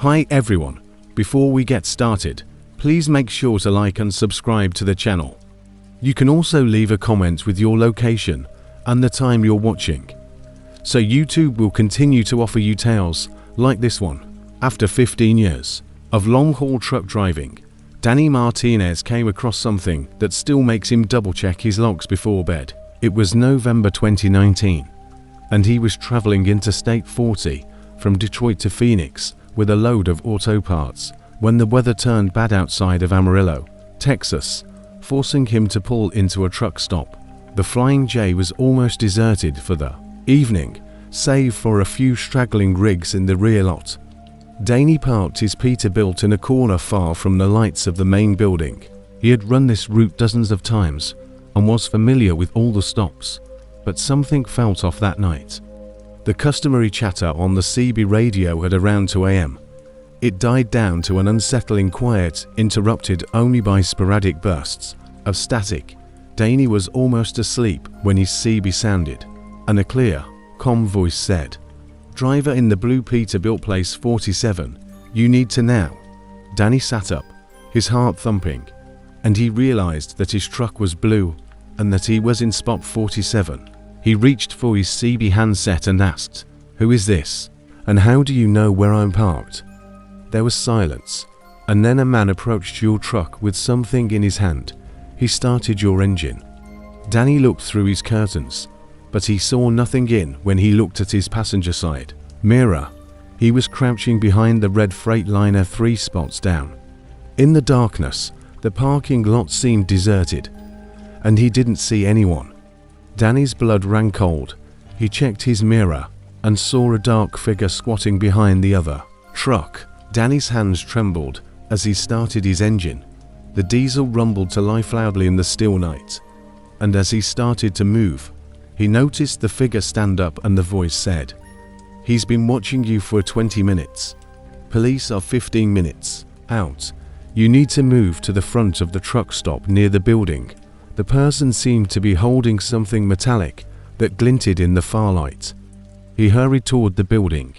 Hi everyone, before we get started, please make sure to like and subscribe to the channel. You can also leave a comment with your location and the time you're watching, so YouTube will continue to offer you tales like this one. After 15 years of long-haul truck driving, Danny Martinez came across something that still makes him double-check his logs before bed. It was November 2019, and he was traveling Interstate 40 from Detroit to Phoenix with a load of auto parts when the weather turned bad outside of Amarillo, Texas, forcing him to pull into a truck stop. The Flying J was almost deserted for the evening, save for a few straggling rigs in the rear lot. Danny parked his Peterbilt in a corner far from the lights of the main building. He had run this route dozens of times and was familiar with all the stops, but something felt off that night. The customary chatter on the CB radio at around 2 a.m. It died down to an unsettling quiet, interrupted only by sporadic bursts of static. Danny was almost asleep when his CB sounded, and a clear, calm voice said, "Driver in the blue Peterbilt place 47, you need to now." Danny sat up, his heart thumping, and he realized that his truck was blue and that he was in spot 47. He reached for his CB handset and asked, "Who is this? And how do you know where I'm parked?" There was silence, and then a man approached your truck with something in his hand. He started your engine. Danny looked through his curtains, but he saw nothing in when he looked at his passenger side mirror. He was crouching behind the red Freightliner 3 spots down. In the darkness, the parking lot seemed deserted, and he didn't see anyone. Danny's blood ran cold. He checked his mirror and saw a dark figure squatting behind the other truck. Danny's hands trembled as he started his engine. The diesel rumbled to life loudly in the still night, and as he started to move, he noticed the figure stand up and the voice said, "He's been watching you for 20 minutes. Police are 15 minutes out. You need to move to the front of the truck stop near the building." The person seemed to be holding something metallic that glinted in the firelight. He hurried toward the building,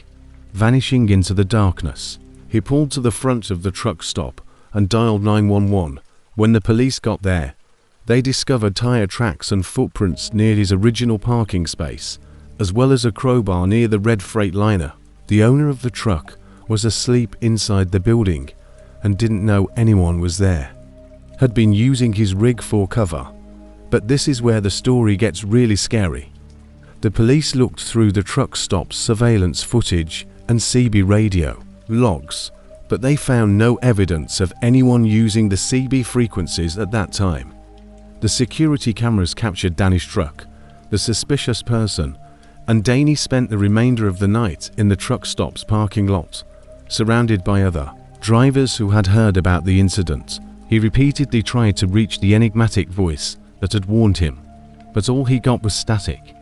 vanishing into the darkness. He pulled to the front of the truck stop and dialed 911. When the police got there, they discovered tire tracks and footprints near his original parking space, as well as a crowbar near the red Freightliner. The owner of the truck was asleep inside the building and didn't know anyone was there. Had been using his rig for cover. But this is where the story gets really scary. The police looked through the truck stop's surveillance footage and CB radio logs, but they found no evidence of anyone using the CB frequencies at that time. The security cameras captured Danny's truck, the suspicious person, and Danny spent the remainder of the night in the truck stop's parking lot, surrounded by other drivers who had heard about the incident. He repeatedly tried to reach the enigmatic voice that had warned him, but all he got was static.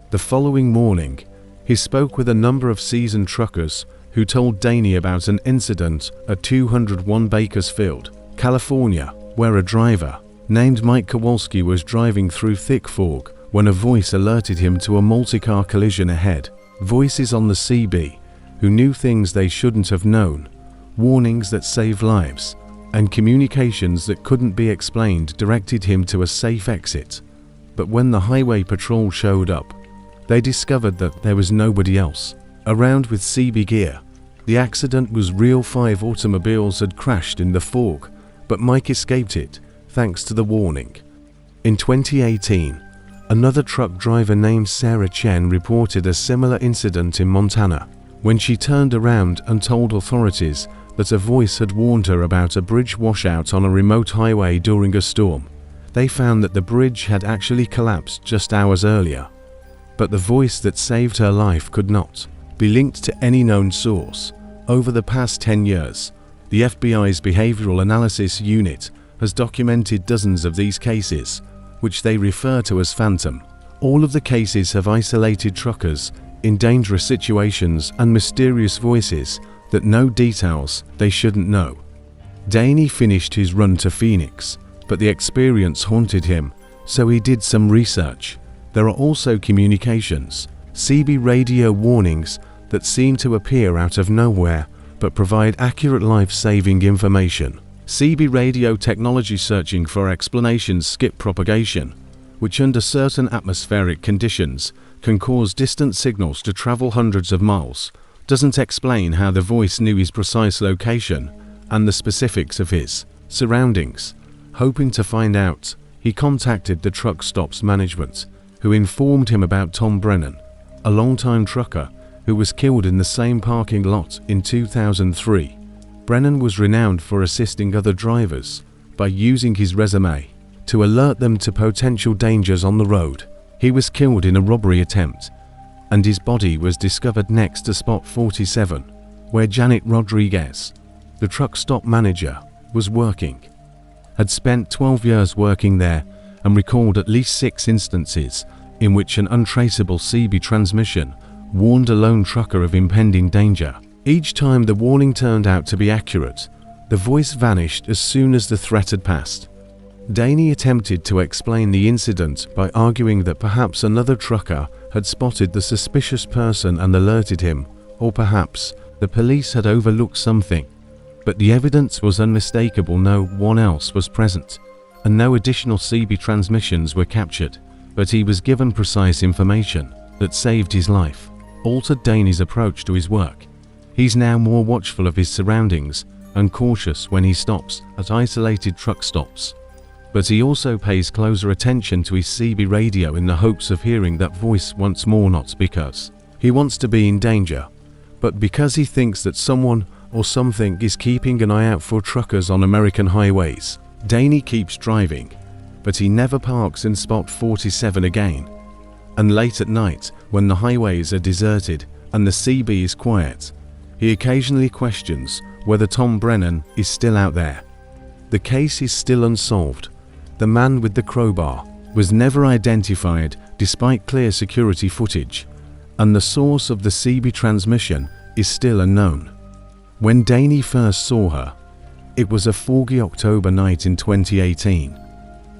The following morning, he spoke with a number of seasoned truckers who told Danny about an incident at 201 Bakersfield, California, where a driver named Mike Kowalski was driving through thick fog when a voice alerted him to a multi-car collision ahead. Voices on the CB who knew things they shouldn't have known, warnings that save lives, and communications that couldn't be explained directed him to a safe exit. But when the highway patrol showed up, they discovered that there was nobody else around with CB gear. The accident was real. 5 automobiles had crashed in the fog, but Mike escaped it thanks to the warning. In 2018, another truck driver named Sarah Chen reported a similar incident in Montana when she turned around and told authorities that a voice had warned her about a bridge washout on a remote highway during a storm. They found that the bridge had actually collapsed just hours earlier, but the voice that saved her life could not be linked to any known source. Over the past 10 years, the FBI's Behavioral Analysis Unit has documented dozens of these cases, which they refer to as phantom. All of the cases have isolated truckers in dangerous situations and mysterious voices that know details they shouldn't know. Danny finished his run to Phoenix, but the experience haunted him, so he did some research. There are also communications, CB radio warnings that seem to appear out of nowhere but provide accurate life-saving information. CB radio technology searching for explanations skip propagation, which under certain atmospheric conditions can cause distant signals to travel hundreds of miles, doesn't explain how the voice knew his precise location and the specifics of his surroundings. Hoping to find out, he contacted the truck stops management, who informed him about Tom Brennan, a longtime trucker who was killed in the same parking lot in 2003. Brennan was renowned for assisting other drivers by using his resume to alert them to potential dangers on the road. He was killed in a robbery attempt, and his body was discovered next to spot 47, where Janet Rodriguez, the truck stop manager, was working. Had spent 12 years working there and recalled at least 6 instances in which an untraceable CB transmission warned a lone trucker of impending danger. Each time the warning turned out to be accurate, the voice vanished as soon as the threat had passed. Daney attempted to explain the incident by arguing that perhaps another trucker had spotted the suspicious person and alerted him, or perhaps the police had overlooked something. But the evidence was unmistakable. No one else was present, and no additional CB transmissions were captured, but he was given precise information that saved his life, altered Daney's approach to his work. He's now more watchful of his surroundings and cautious when he stops at isolated truck stops. But he also pays closer attention to his CB radio in the hopes of hearing that voice once more, not because he wants to be in danger, but because he thinks that someone or something is keeping an eye out for truckers on American highways. Daney keeps driving, but he never parks in spot 47 again. And late at night, when the highways are deserted and the CB is quiet, he occasionally questions whether Tom Brennan is still out there. The case is still unsolved. The man with the crowbar was never identified despite clear security footage, and the source of the CB transmission is still unknown. When Daney first saw her, it was a foggy October night in 2018,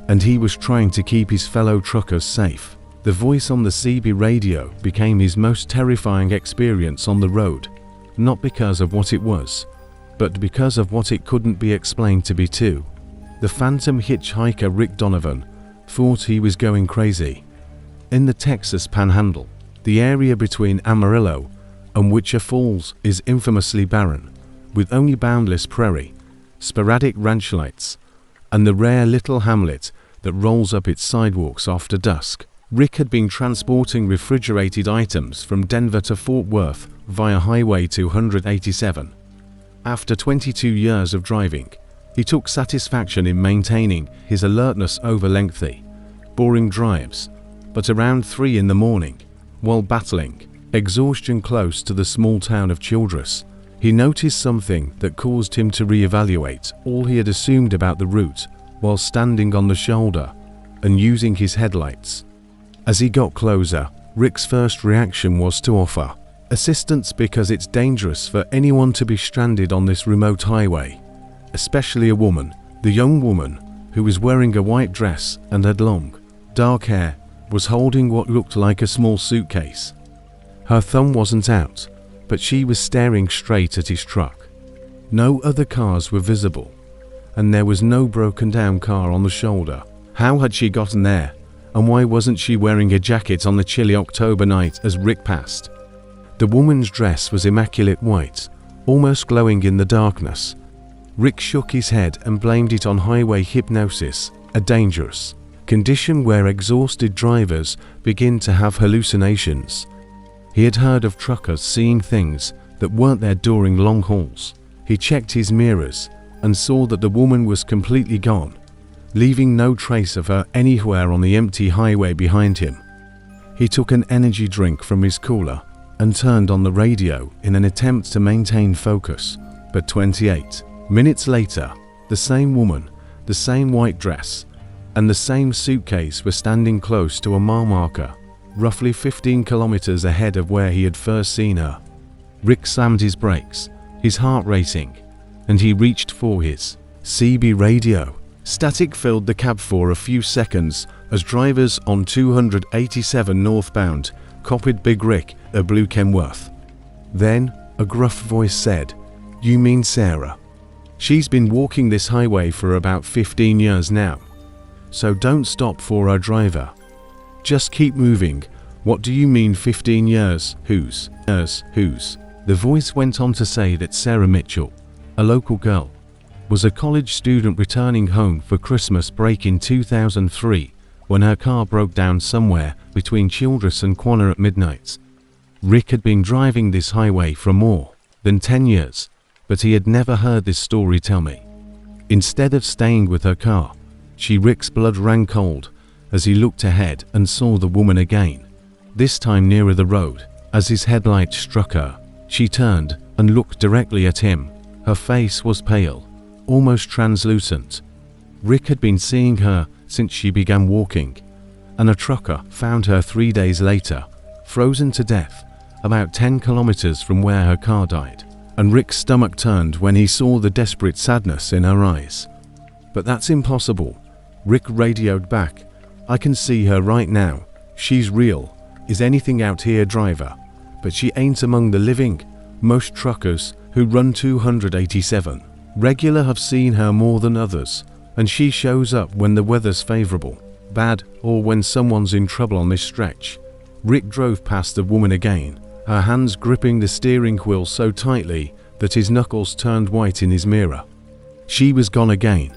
and he was trying to keep his fellow truckers safe. The voice on the CB radio became his most terrifying experience on the road, not because of what it was, but because of what it couldn't be explained to be too. The phantom hitchhiker Rick Donovan thought he was going crazy. In the Texas Panhandle, the area between Amarillo and Wichita Falls is infamously barren, with only boundless prairie, sporadic ranch lights, and the rare little hamlet that rolls up its sidewalks after dusk. Rick had been transporting refrigerated items from Denver to Fort Worth via Highway 287. After 22 years of driving, he took satisfaction in maintaining his alertness over lengthy, boring drives, but around 3 in the morning, while battling exhaustion close to the small town of Childress, he noticed something that caused him to reevaluate all he had assumed about the route while standing on the shoulder and using his headlights. As he got closer, Rick's first reaction was to offer assistance because it's dangerous for anyone to be stranded on this remote highway, especially a woman. The young woman, who was wearing a white dress and had long, dark hair, was holding what looked like a small suitcase. Her thumb wasn't out, but she was staring straight at his truck. No other cars were visible, and there was no broken down car on the shoulder. How had she gotten there, and why wasn't she wearing a jacket on the chilly October night as Rick passed? The woman's dress was immaculate white, almost glowing in the darkness. Rick shook his head and blamed it on highway hypnosis, a dangerous condition where exhausted drivers begin to have hallucinations. He had heard of truckers seeing things that weren't there during long hauls. He checked his mirrors and saw that the woman was completely gone, leaving no trace of her anywhere on the empty highway behind him. He took an energy drink from his cooler and turned on the radio in an attempt to maintain focus, but 28 minutes later, the same woman, the same white dress, and the same suitcase were standing close to a mile marker, roughly 15 kilometers ahead of where he had first seen her. Rick slammed his brakes, his heart racing, and he reached for his CB radio. Static filled the cab for a few seconds as drivers on 287 northbound copied Big Rick at Blue Kenworth. Then, a gruff voice said, You mean Sarah? She's been walking this highway for about 15 years now. So don't stop for our driver. Just keep moving. What do you mean 15 years? Whose? Whose? The voice went on to say that Sarah Mitchell, a local girl, was a college student returning home for Christmas break in 2003 when her car broke down somewhere between Childress and Quanah at midnight. Rick had been driving this highway for more than 10 years, but he had never heard this story tell me. Instead of staying with her car, Rick's blood ran cold as he looked ahead and saw the woman again, this time nearer the road. As his headlight struck her, she turned and looked directly at him. Her face was pale, almost translucent. Rick had been seeing her since she began walking, and a trucker found her 3 days later, frozen to death, about 10 kilometers from where her car died. And Rick's stomach turned when he saw the desperate sadness in her eyes. But that's impossible. Rick radioed back. I can see her right now. She's real. Is anything out here, driver? But she ain't among the living. Most truckers who run 287 regular have seen her more than others, and she shows up when the weather's favorable, bad, or when someone's in trouble on this stretch. Rick drove past the woman again, her hands gripping the steering wheel so tightly that his knuckles turned white in his mirror. She was gone again,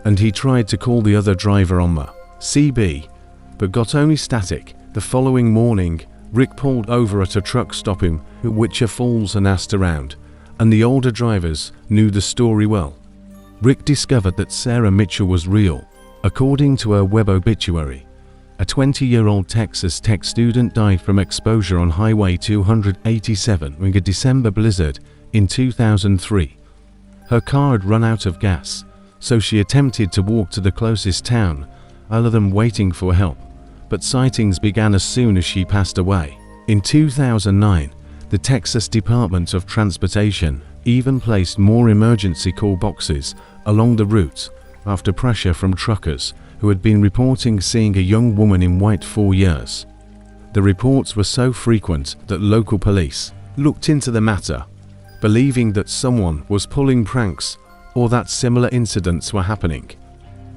and he tried to call the other driver on the CB, but got only static. The following morning, Rick pulled over at a truck stop in Wichita Falls and asked around, and the older drivers knew the story well. Rick discovered that Sarah Mitchell was real. According to her web obituary, a 20-year-old Texas Tech student died from exposure on Highway 287 during a December blizzard in 2003. Her car had run out of gas, so she attempted to walk to the closest town, other than waiting for help. But sightings began as soon as she passed away. In 2009, the Texas Department of Transportation even placed more emergency call boxes along the route after pressure from truckers who had been reporting seeing a young woman in white for years. The reports were so frequent that local police looked into the matter, believing that someone was pulling pranks or that similar incidents were happening.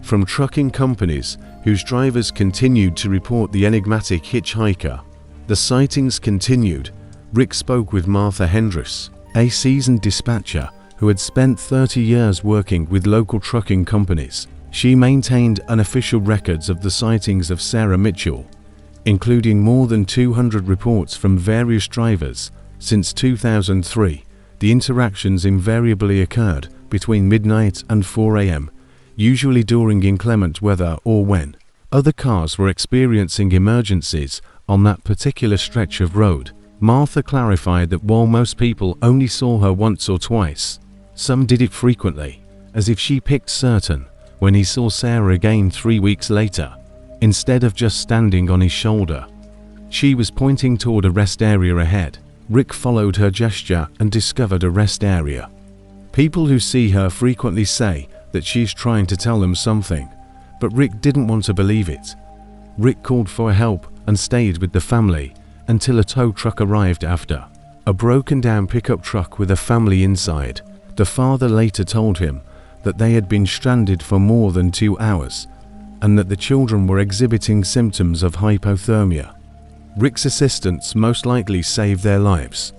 From trucking companies whose drivers continued to report the enigmatic hitchhiker, the sightings continued. Rick spoke with Martha Hendricks, a seasoned dispatcher who had spent 30 years working with local trucking companies. She maintained unofficial records of the sightings of Sarah Mitchell, including more than 200 reports from various drivers. Since 2003, the interactions invariably occurred between midnight and 4 a.m., usually during inclement weather or when other cars were experiencing emergencies on that particular stretch of road. Martha clarified that while most people only saw her once or twice, some did it frequently, as if she picked certain when he saw Sarah again 3 weeks later. Instead of just standing on his shoulder, she was pointing toward a rest area ahead. Rick followed her gesture and discovered a rest area. People who see her frequently say that she's trying to tell them something, but Rick didn't want to believe it. Rick called for help and stayed with the family until a tow truck arrived after. A broken down pickup truck with a family inside. The father later told him that they had been stranded for more than 2 hours and that the children were exhibiting symptoms of hypothermia. Rick's assistants most likely saved their lives.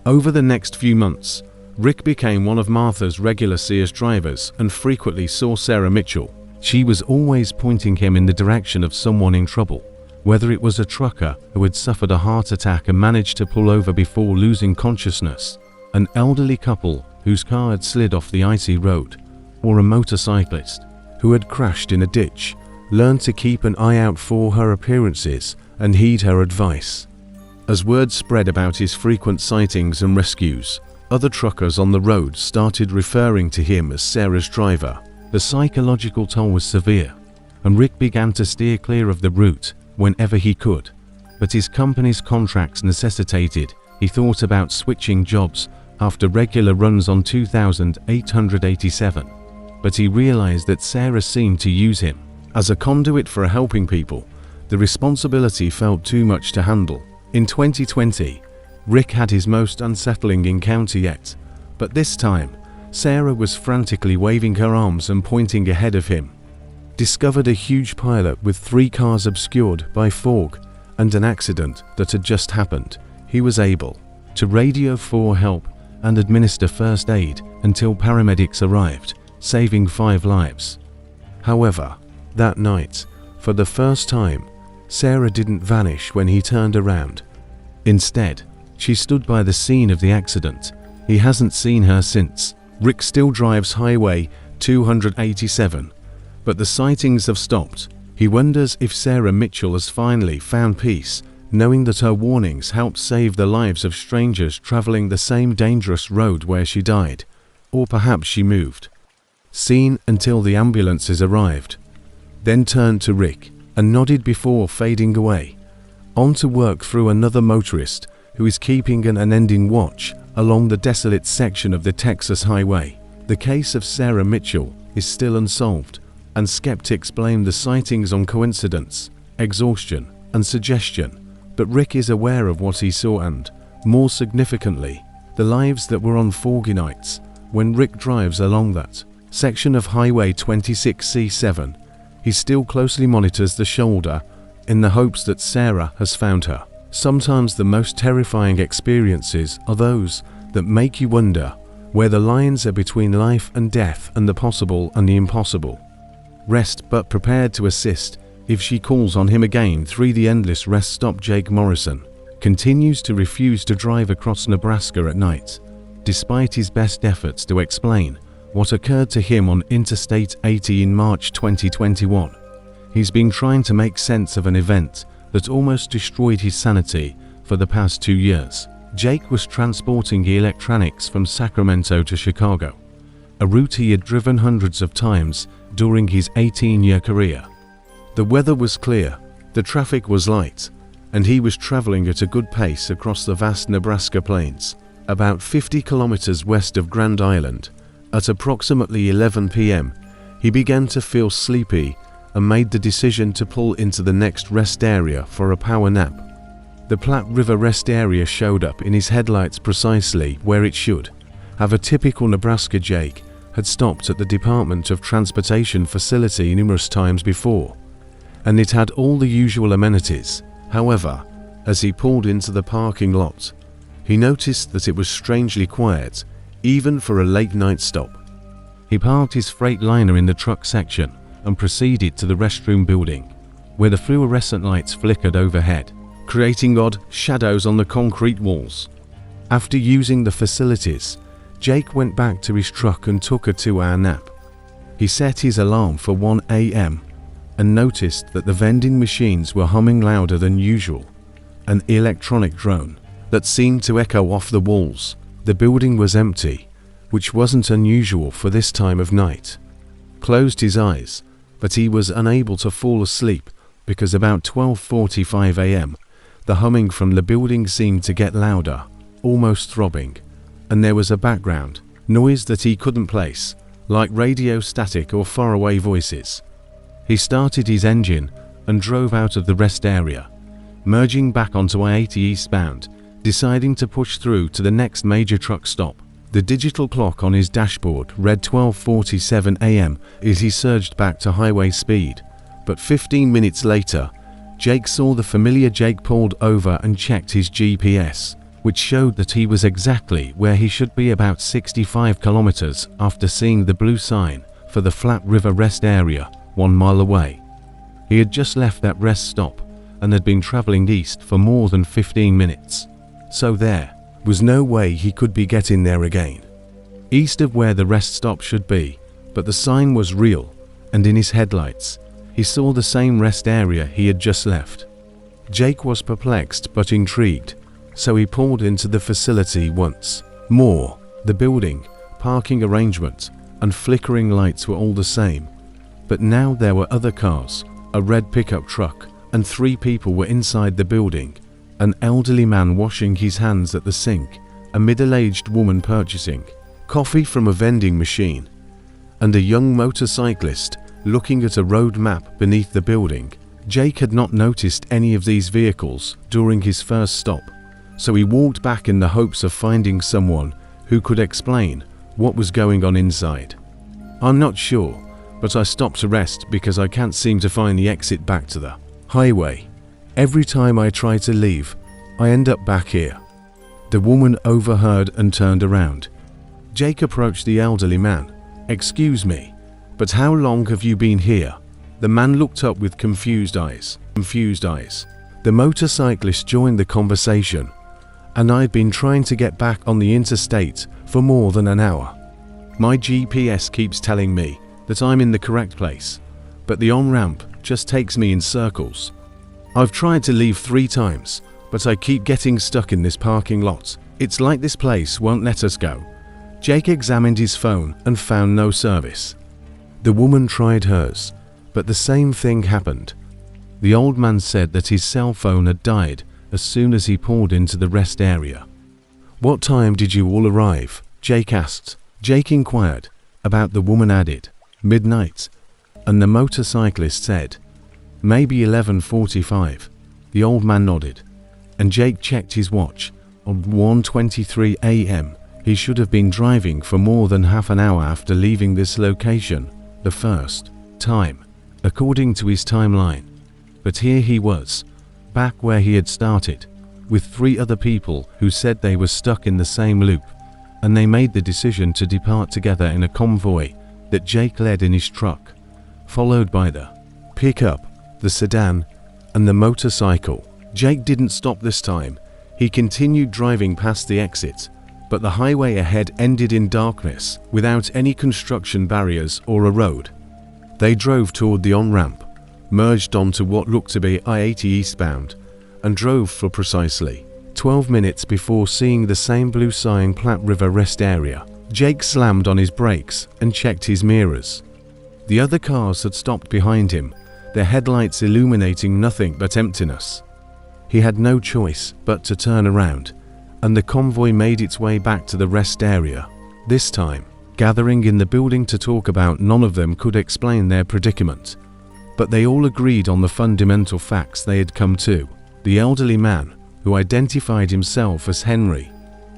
Over the next few months, Rick became one of Martha's regular Sears drivers and frequently saw Sarah Mitchell. She was always pointing him in the direction of someone in trouble, whether it was a trucker who had suffered a heart attack and managed to pull over before losing consciousness, an elderly couple whose car had slid off the icy road, or a motorcyclist who had crashed in a ditch. Learn to keep an eye out for her appearances and heed her advice. As word spread about his frequent sightings and rescues, other truckers on the road started referring to him as Sarah's driver. The psychological toll was severe, and Rick began to steer clear of the route whenever he could. But his company's contracts necessitated he thought about switching jobs after regular runs on 2,887. But he realized that Sarah seemed to use him as a conduit for helping people. The responsibility felt too much to handle. In 2020, Rick had his most unsettling encounter yet. But this time, Sarah was frantically waving her arms and pointing ahead of him. Discovered a huge pileup with 3 cars obscured by fog and an accident that had just happened. He was able to radio for help and administer first aid until paramedics arrived, saving 5 lives. However, that night, for the first time, Sarah didn't vanish when he turned around. Instead, she stood by the scene of the accident. He hasn't seen her since. Rick still drives Highway 287, but the sightings have stopped. He wonders if Sarah Mitchell has finally found peace, knowing that her warnings helped save the lives of strangers traveling the same dangerous road where she died. Or perhaps she moved. Seen until the ambulances arrived. Then turned to Rick and nodded before fading away. On to work through another motorist who is keeping an unending watch along the desolate section of the Texas highway. The case of Sarah Mitchell is still unsolved, and skeptics blame the sightings on coincidence, exhaustion, and suggestion. But Rick is aware of what he saw and, more significantly, the lives that were on foggy nights when Rick drives along that section of Highway 26C7. He still closely monitors the shoulder in the hopes that Sarah has found her. Sometimes the most terrifying experiences are those that make you wonder where the lines are between life and death and the possible and the impossible. Rest but prepared to assist if she calls on him again. Through the endless rest stop, Jake Morrison continues to refuse to drive across Nebraska at night, despite his best efforts to explain what occurred to him on Interstate 80 in March 2021. He's been trying to make sense of an event that almost destroyed his sanity for the past 2 years. Jake was transporting electronics from Sacramento to Chicago, a route he had driven hundreds of times during his 18-year career. The weather was clear, the traffic was light, and he was traveling at a good pace across the vast Nebraska plains, about 50 kilometers west of Grand Island. At approximately 11 p.m., he began to feel sleepy and made the decision to pull into the next rest area for a power nap. The Platte River Rest Area showed up in his headlights precisely where it should have. A typical Nebraska. Jake had stopped at the Department of Transportation facility numerous times before, and it had all the usual amenities. However, as he pulled into the parking lot, he noticed that it was strangely quiet, even for a late-night stop. He parked his Freightliner in the truck section and proceeded to the restroom building, where the fluorescent lights flickered overhead, creating odd shadows on the concrete walls. After using the facilities, Jake went back to his truck and took a 2-hour nap. He set his alarm for 1 a.m. and noticed that the vending machines were humming louder than usual, an electronic drone that seemed to echo off the walls. The building was empty, which wasn't unusual for this time of night. Closed his eyes, but he was unable to fall asleep because about 12:45 a.m., the humming from the building seemed to get louder, almost throbbing, and there was a background noise that he couldn't place, like radio static or faraway voices. He started his engine and drove out of the rest area, merging back onto I-80 eastbound, deciding to push through to the next major truck stop. The digital clock on his dashboard read 12:47 a.m. as he surged back to highway speed, but 15 minutes later, Jake saw the familiar. Jake pulled over and checked his GPS, which showed that he was exactly where he should be, about 65 kilometers after seeing the blue sign for the Platte River Rest Area 1 mile away. He had just left that rest stop and had been traveling east for more than 15 minutes. So there was no way he could be getting there again, east of where the rest stop should be. But the sign was real, and in his headlights, he saw the same rest area he had just left. Jake was perplexed but intrigued, so he pulled into the facility once more. The building, parking arrangement, and flickering lights were all the same, but now there were other cars, a red pickup truck, and 3 people were inside the building. An elderly man washing his hands at the sink, a middle-aged woman purchasing coffee from a vending machine, and a young motorcyclist looking at a road map beneath the building. Jake had not noticed any of these vehicles during his first stop, so he walked back in the hopes of finding someone who could explain what was going on inside. I'm not sure, but I stopped to rest because I can't seem to find the exit back to the highway. Every time I try to leave, I end up back here." The woman overheard and turned around. Jake approached the elderly man. "Excuse me, but how long have you been here?" The man looked up with confused eyes. The motorcyclist joined the conversation, and I'd been trying to get back on the interstate for more than an hour. My GPS keeps telling me that I'm in the correct place, but the on-ramp just takes me in circles. I've tried to leave 3 times, but I keep getting stuck in this parking lot. It's like this place won't let us go. Jake examined his phone and found no service. The woman tried hers, but the same thing happened. The old man said that his cell phone had died as soon as he pulled into the rest area. "What time did you all arrive?" Jake asked. Jake inquired. About the woman added, "Midnight." And the motorcyclist said, "Maybe 11:45. The old man nodded, and Jake checked his watch. On 1:23 a.m., he should have been driving for more than half an hour after leaving this location the first time, according to his timeline. But here he was, back where he had started, with 3 other people who said they were stuck in the same loop, and they made the decision to depart together in a convoy that Jake led in his truck, followed by the pickup, the sedan, and the motorcycle. Jake didn't stop this time. He continued driving past the exit, but the highway ahead ended in darkness without any construction barriers or a road. They drove toward the on-ramp, merged onto what looked to be I-80 eastbound, and drove for precisely 12 minutes before seeing the same blue sign Platte River rest area. Jake slammed on his brakes and checked his mirrors. The other cars had stopped behind him, their headlights illuminating nothing but emptiness. He had no choice but to turn around, and the convoy made its way back to the rest area. This time, gathering in the building to talk about, none of them could explain their predicament, but they all agreed on the fundamental facts they had come to. The elderly man, who identified himself as Henry,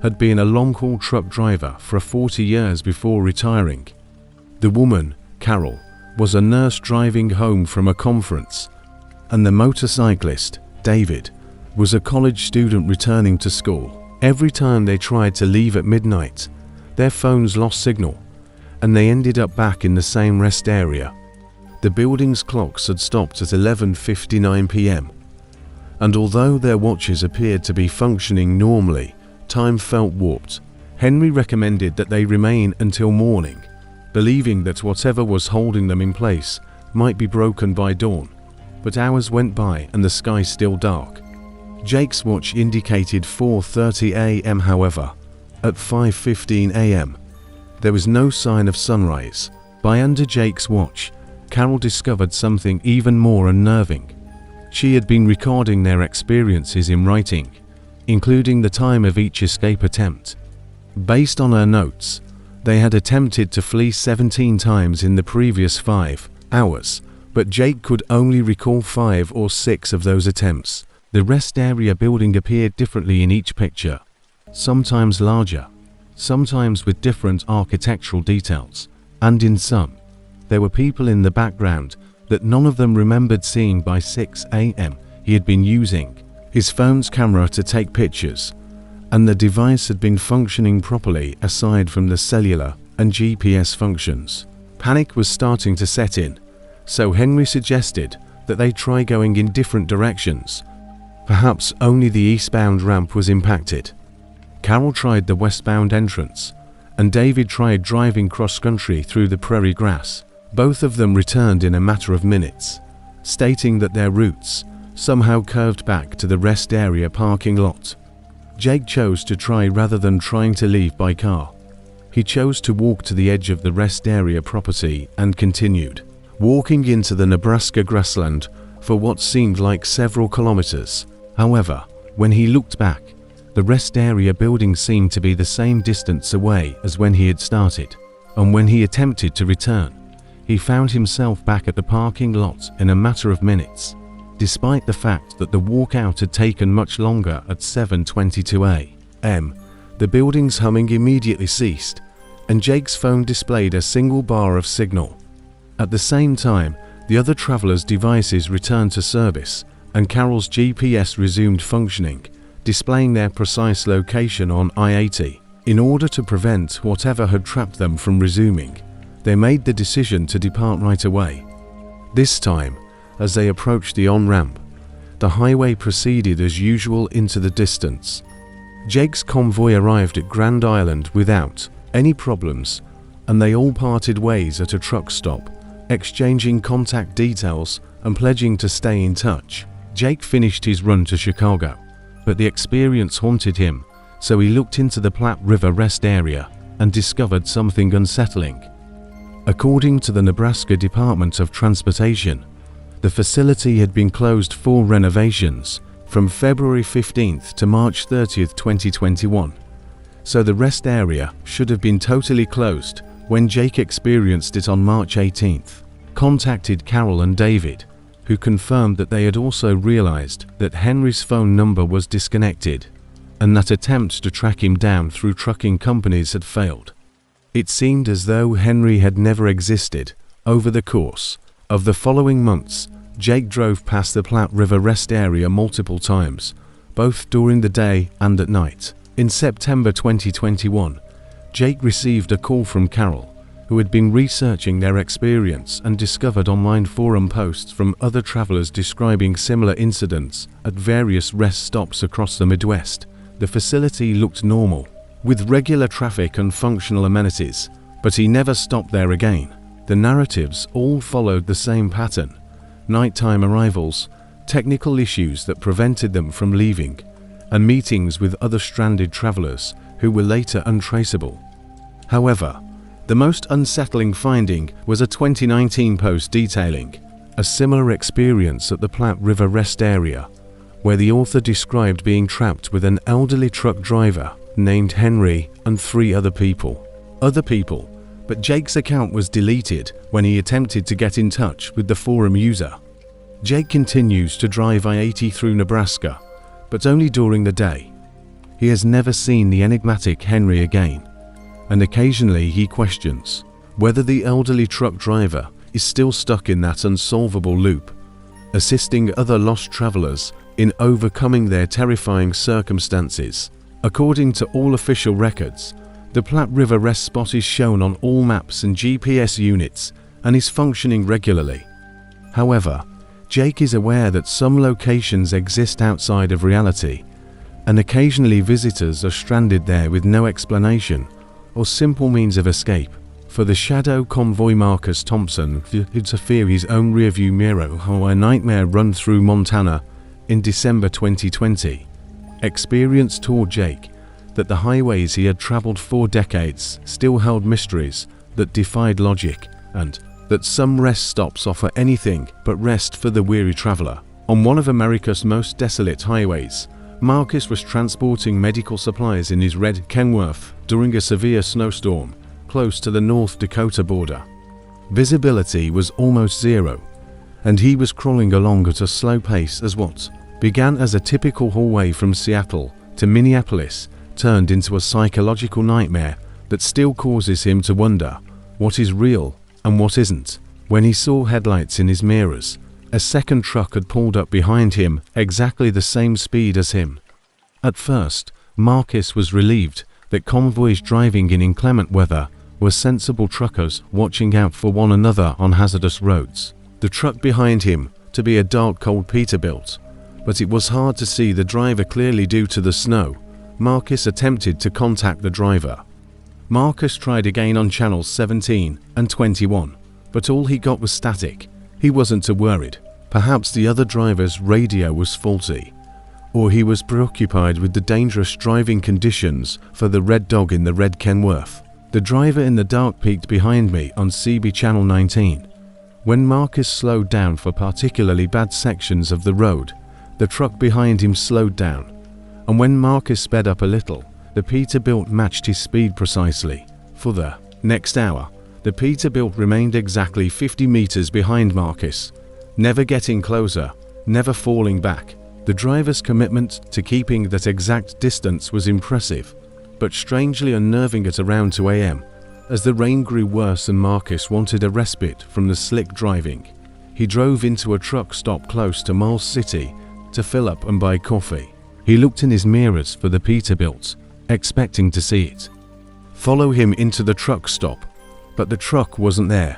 had been a long-haul truck driver for 40 years before retiring. The woman, Carol, was a nurse driving home from a conference, and the motorcyclist, David, was a college student returning to school. Every time they tried to leave at midnight, their phones lost signal, and they ended up back in the same rest area. The building's clocks had stopped at 11:59 p.m., and although their watches appeared to be functioning normally, time felt warped. Henry recommended that they remain until morning, believing that whatever was holding them in place might be broken by dawn. But hours went by and the sky still dark. Jake's watch indicated 4:30 a.m. However, at 5:15 a.m., there was no sign of sunrise. By under Jake's watch, Carol discovered something even more unnerving. She had been recording their experiences in writing, including the time of each escape attempt. Based on her notes, they had attempted to flee 17 times in the previous 5 hours, but Jake could only recall 5 or 6 of those attempts. The rest area building appeared differently in each picture, sometimes larger, sometimes with different architectural details, and in some, there were people in the background that none of them remembered seeing. By 6 a.m., he had been using his phone's camera to take pictures, and the device had been functioning properly aside from the cellular and GPS functions. Panic was starting to set in, so Henry suggested that they try going in different directions. Perhaps only the eastbound ramp was impacted. Carol tried the westbound entrance, and David tried driving cross-country through the prairie grass. Both of them returned in a matter of minutes, stating that their routes somehow curved back to the rest area parking lot. Jake chose to try rather than trying to leave by car. He chose to walk to the edge of the rest area property and continued walking into the Nebraska grassland for what seemed like several kilometers. However, when he looked back, the rest area building seemed to be the same distance away as when he had started, and when he attempted to return, he found himself back at the parking lot in a matter of minutes, despite the fact that the walkout had taken much longer. At 7:22 a.m., The building's humming immediately ceased, and Jake's phone displayed a single bar of signal. At the same time, the other travelers' devices returned to service, and Carol's GPS resumed functioning, displaying their precise location on I-80. In order to prevent whatever had trapped them from resuming, they made the decision to depart right away. This time, as they approached the on-ramp, the highway proceeded as usual into the distance. Jake's convoy arrived at Grand Island without any problems, and they all parted ways at a truck stop, exchanging contact details and pledging to stay in touch. Jake finished his run to Chicago, but the experience haunted him, so he looked into the Platte River rest area and discovered something unsettling. According to the Nebraska Department of Transportation, the facility had been closed for renovations from February 15th to March 30th, 2021, so the rest area should have been totally closed when Jake experienced it on March 18th. Contacted Carol and David, who confirmed that they had also realized that Henry's phone number was disconnected and that attempts to track him down through trucking companies had failed. It seemed as though Henry had never existed. Over the course of the following months, Jake drove past the Platte River rest area multiple times, both during the day and at night. In September 2021, Jake received a call from Carol, who had been researching their experience and discovered online forum posts from other travelers describing similar incidents at various rest stops across the Midwest. The facility looked normal, with regular traffic and functional amenities, but he never stopped there again. The narratives all followed the same pattern: nighttime arrivals, technical issues that prevented them from leaving, and meetings with other stranded travelers who were later untraceable. However, the most unsettling finding was a 2019 post detailing a similar experience at the Platte River rest area, where the author described being trapped with an elderly truck driver named Henry and 3 other people. But Jake's account was deleted when he attempted to get in touch with the forum user. Jake continues to drive I-80 through Nebraska, but only during the day. He has never seen the enigmatic Henry again, and occasionally he questions whether the elderly truck driver is still stuck in that unsolvable loop, assisting other lost travelers in overcoming their terrifying circumstances. According to all official records, the Platte River rest spot is shown on all maps and GPS units and is functioning regularly. However, Jake is aware that some locations exist outside of reality, and occasionally visitors are stranded there with no explanation or simple means of escape. For the shadow convoy Marcus Thompson to fear his own rearview mirror or a nightmare run through Montana in December 2020, experience taught Jake that the highways he had traveled for decades still held mysteries that defied logic, and that some rest stops offer anything but rest for the weary traveler. On one of America's most desolate highways, Marcus was transporting medical supplies in his red Kenworth during a severe snowstorm close to the North Dakota border. Visibility was almost zero, and he was crawling along at a slow pace as what began as a typical hallway from Seattle to Minneapolis turned into a psychological nightmare that still causes him to wonder what is real and what isn't. When he saw headlights in his mirrors, a second truck had pulled up behind him exactly the same speed as him. At first, Marcus was relieved that convoys driving in inclement weather were sensible truckers watching out for one another on hazardous roads. The truck behind him to be a dark cold Peterbilt, but it was hard to see the driver clearly due to the snow. Marcus attempted to contact the driver. Marcus tried again on channels 17 and 21, but all he got was static. He wasn't too worried. Perhaps the other driver's radio was faulty, or he was preoccupied with the dangerous driving conditions for the red dog in the red Kenworth. The driver in the dark peeked behind me on CB channel 19. When Marcus slowed down for particularly bad sections of the road, the truck behind him slowed down, and when Marcus sped up a little, the Peterbilt matched his speed precisely. For the next hour, the Peterbilt remained exactly 50 meters behind Marcus, never getting closer, never falling back. The driver's commitment to keeping that exact distance was impressive, but strangely unnerving at around 2 a.m. As the rain grew worse and Marcus wanted a respite from the slick driving, he drove into a truck stop close to Miles City to fill up and buy coffee. He looked in his mirrors for the Peterbilt, expecting to see it follow him into the truck stop, but the truck wasn't there.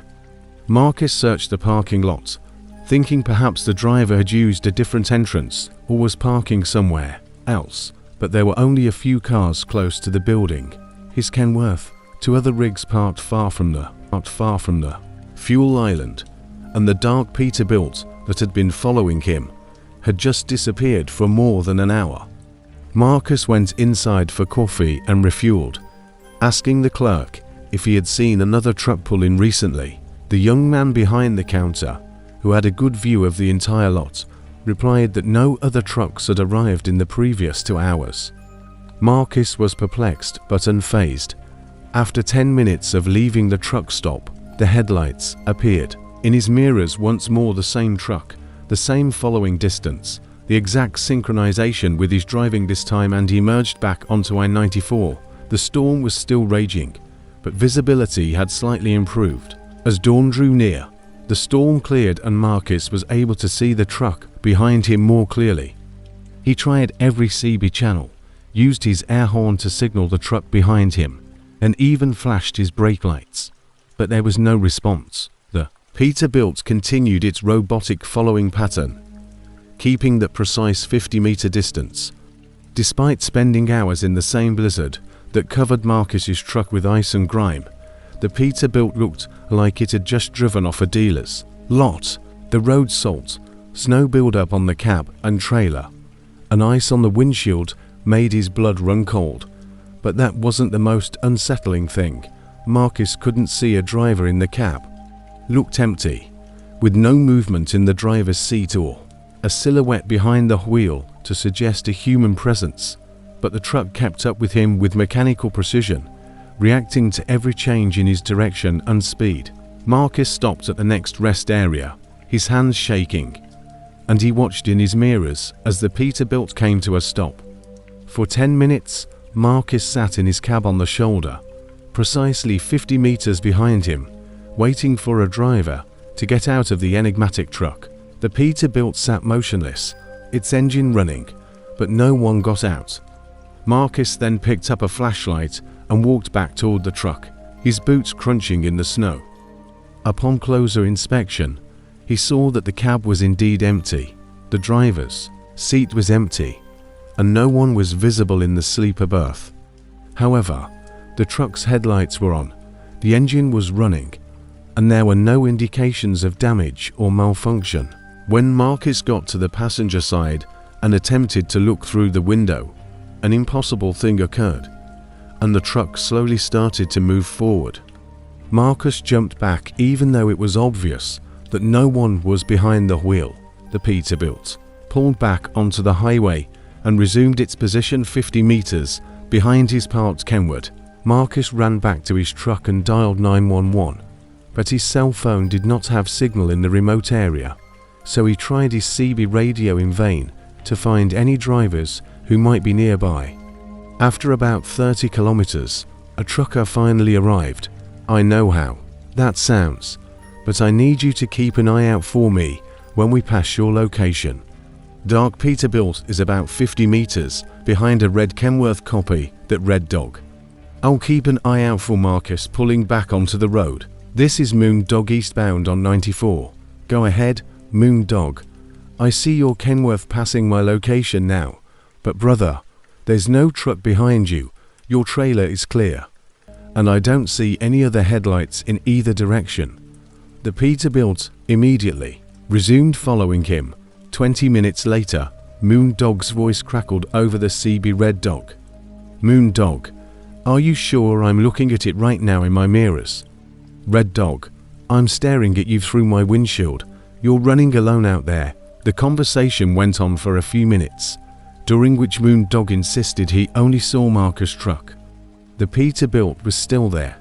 Marcus searched the parking lot, thinking perhaps the driver had used a different entrance or was parking somewhere else, but there were only a few cars close to the building, his Kenworth, 2 other rigs parked far from the fuel island, and the dark Peterbilt that had been following him had just disappeared for more than an hour. Marcus went inside for coffee and refueled, asking the clerk if he had seen another truck pull in recently. The young man behind the counter, who had a good view of the entire lot, replied that no other trucks had arrived in the previous 2 hours. Marcus was perplexed but unfazed. After 10 minutes of leaving the truck stop, the headlights appeared. In his mirrors once more the same truck, the same following distance, the exact synchronization with his driving this time, and he emerged back onto I-94. The storm was still raging, but visibility had slightly improved. As dawn drew near, the storm cleared and Marcus was able to see the truck behind him more clearly. He tried every CB channel, used his air horn to signal the truck behind him, and even flashed his brake lights, but there was no response. The Peterbilt continued its robotic following pattern, keeping that precise 50-meter distance. Despite spending hours in the same blizzard that covered Marcus's truck with ice and grime, the Peterbilt looked like it had just driven off a dealer's lot. The road salt, snow build-up on the cab and trailer, and ice on the windshield made his blood run cold. But that wasn't the most unsettling thing. Marcus couldn't see a driver in the cab. Looked empty, with no movement in the driver's seat or a silhouette behind the wheel to suggest a human presence. But the truck kept up with him with mechanical precision, reacting to every change in his direction and speed. Marcus stopped at the next rest area, his hands shaking, and he watched in his mirrors as the Peterbilt came to a stop. For 10 minutes, Marcus sat in his cab on the shoulder, precisely 50 meters behind him, waiting for a driver to get out of the enigmatic truck. The Peterbilt sat motionless, its engine running, but no one got out. Marcus then picked up a flashlight and walked back toward the truck, his boots crunching in the snow. Upon closer inspection, he saw that the cab was indeed empty. The driver's seat was empty, and no one was visible in the sleeper berth. However, the truck's headlights were on, the engine was running, and there were no indications of damage or malfunction. When Marcus got to the passenger side and attempted to look through the window, an impossible thing occurred, and the truck slowly started to move forward. Marcus jumped back even though it was obvious that no one was behind the wheel. The Peterbilt pulled back onto the highway and resumed its position 50 meters behind his parked Kenworth. Marcus ran back to his truck and dialed 911, but his cell phone did not have signal in the remote area, so he tried his CB radio in vain to find any drivers who might be nearby. After about 30 kilometers, a trucker finally arrived. "I know how that sounds, but I need you to keep an eye out for me when we pass your location." Dark Peterbilt is about 50 meters behind a red Kenworth copy that Red Dog. "I'll keep an eye out for Marcus pulling back onto the road. This is Moon Dog eastbound on 94. Go ahead, Moon Dog. I see your Kenworth passing my location now, but brother, there's no truck behind you. Your trailer is clear, and I don't see any other headlights in either direction." The Peterbilt immediately resumed following him. 20 minutes later, Moon Dog's voice crackled over the CB Red Dog. "Moon Dog, are you sure I'm looking at it right now in my mirrors?" "Red Dog, I'm staring at you through my windshield. You're running alone out there." The conversation went on for a few minutes, during which Moon Dog insisted he only saw Marcus' truck. The Peterbilt was still there,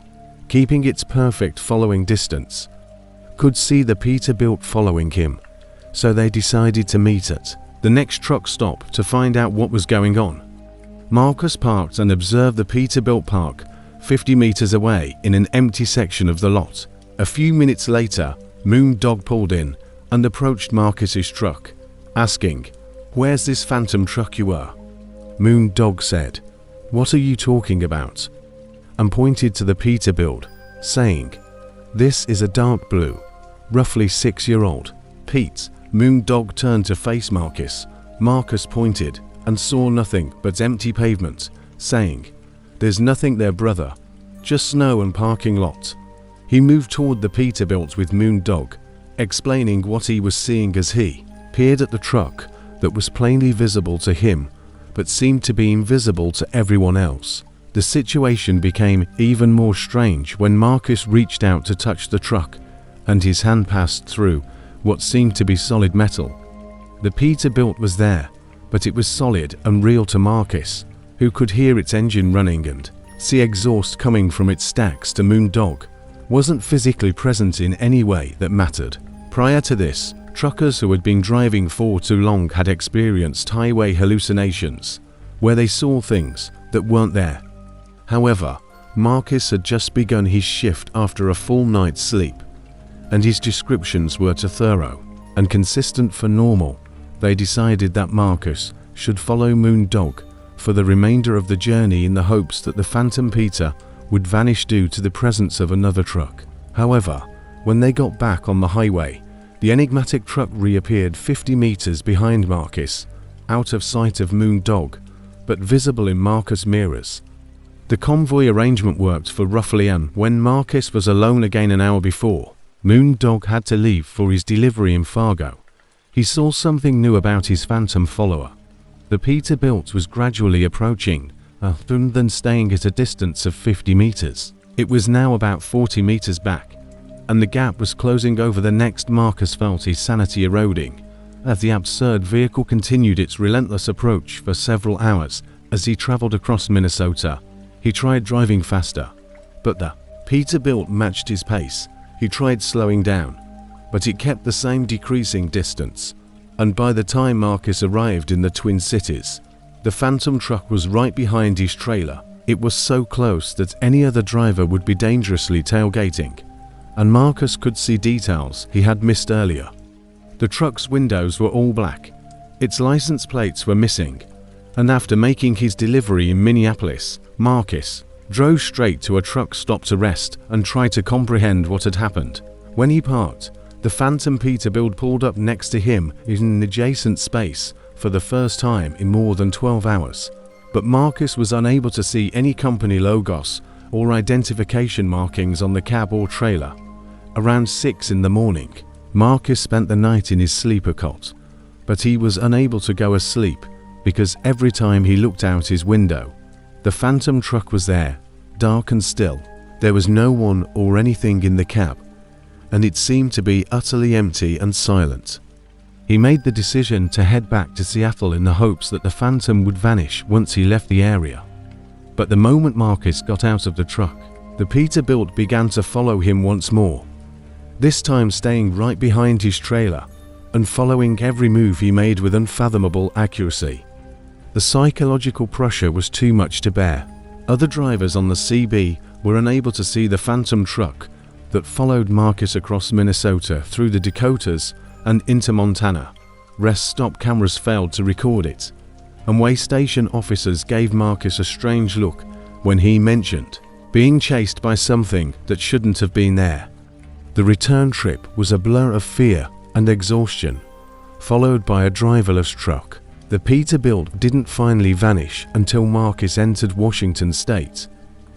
keeping its perfect following distance. Could see the Peterbilt following him, so they decided to meet at the next truck stop to find out what was going on. Marcus parked and observed the Peterbilt park 50 meters away in an empty section of the lot. A few minutes later, Moondog pulled in and approached Marcus's truck, asking, "Where's this phantom truck you were?" Moondog said, "What are you talking about?" and pointed to the Peterbilt, saying, "This is a dark blue, roughly 6-year-old Pete." Moondog turned to face Marcus. Marcus pointed and saw nothing but empty pavement, saying, "There's nothing there, brother, just snow and parking lot." He moved toward the Peterbilt with Moondog, explaining what he was seeing as he peered at the truck that was plainly visible to him but seemed to be invisible to everyone else. The situation became even more strange when Marcus reached out to touch the truck and his hand passed through what seemed to be solid metal. The Peterbilt was there, but it was solid and real to Marcus, who could hear its engine running and see exhaust coming from its stacks. To Moondog, wasn't physically present in any way that mattered. Prior to this, truckers who had been driving for too long had experienced highway hallucinations, where they saw things that weren't there. However, Marcus had just begun his shift after a full night's sleep, and his descriptions were too thorough and consistent for normal. They decided that Marcus should follow Moondog for the remainder of the journey in the hopes that the Phantom Peter would vanish due to the presence of another truck. However, when they got back on the highway, the enigmatic truck reappeared 50 meters behind Marcus, out of sight of Moondog, but visible in Marcus' mirrors. The convoy arrangement worked for roughly an hour. When Marcus was alone again an hour before, Moondog had to leave for his delivery in Fargo. He saw something new about his phantom follower. The Peterbilt was gradually approaching, rather than staying at a distance of 50 meters. It was now about 40 meters back, and the gap was closing over the next. Marcus felt his sanity eroding as the absurd vehicle continued its relentless approach for several hours. As he traveled across Minnesota, he tried driving faster, but the Peterbilt matched his pace. He tried slowing down, but it kept the same decreasing distance, and by the time Marcus arrived in the Twin Cities, the phantom truck was right behind his trailer. It was so close that any other driver would be dangerously tailgating, and Marcus could see details he had missed earlier. The truck's windows were all black, its license plates were missing, and after making his delivery in Minneapolis, Marcus drove straight to a truck stop to rest and try to comprehend what had happened. When he parked, the Phantom Peterbilt pulled up next to him in an adjacent space for the first time in more than 12 hours. But Marcus was unable to see any company logos or identification markings on the cab or trailer. Around 6 in the morning, Marcus spent the night in his sleeper cot, but he was unable to go asleep because every time he looked out his window, the phantom truck was there, dark and still. There was no one or anything in the cab, and it seemed to be utterly empty and silent. He made the decision to head back to Seattle in the hopes that the phantom would vanish once he left the area. But the moment Marcus got out of the truck, the Peterbilt began to follow him once more, this time staying right behind his trailer and following every move he made with unfathomable accuracy. The psychological pressure was too much to bear. Other drivers on the CB were unable to see the phantom truck that followed Marcus across Minnesota, through the Dakotas, and into Montana. Rest stop cameras failed to record it, and way station officers gave Marcus a strange look when he mentioned being chased by something that shouldn't have been there. The return trip was a blur of fear and exhaustion, followed by a driverless truck. The Peterbilt didn't finally vanish until Marcus entered Washington state.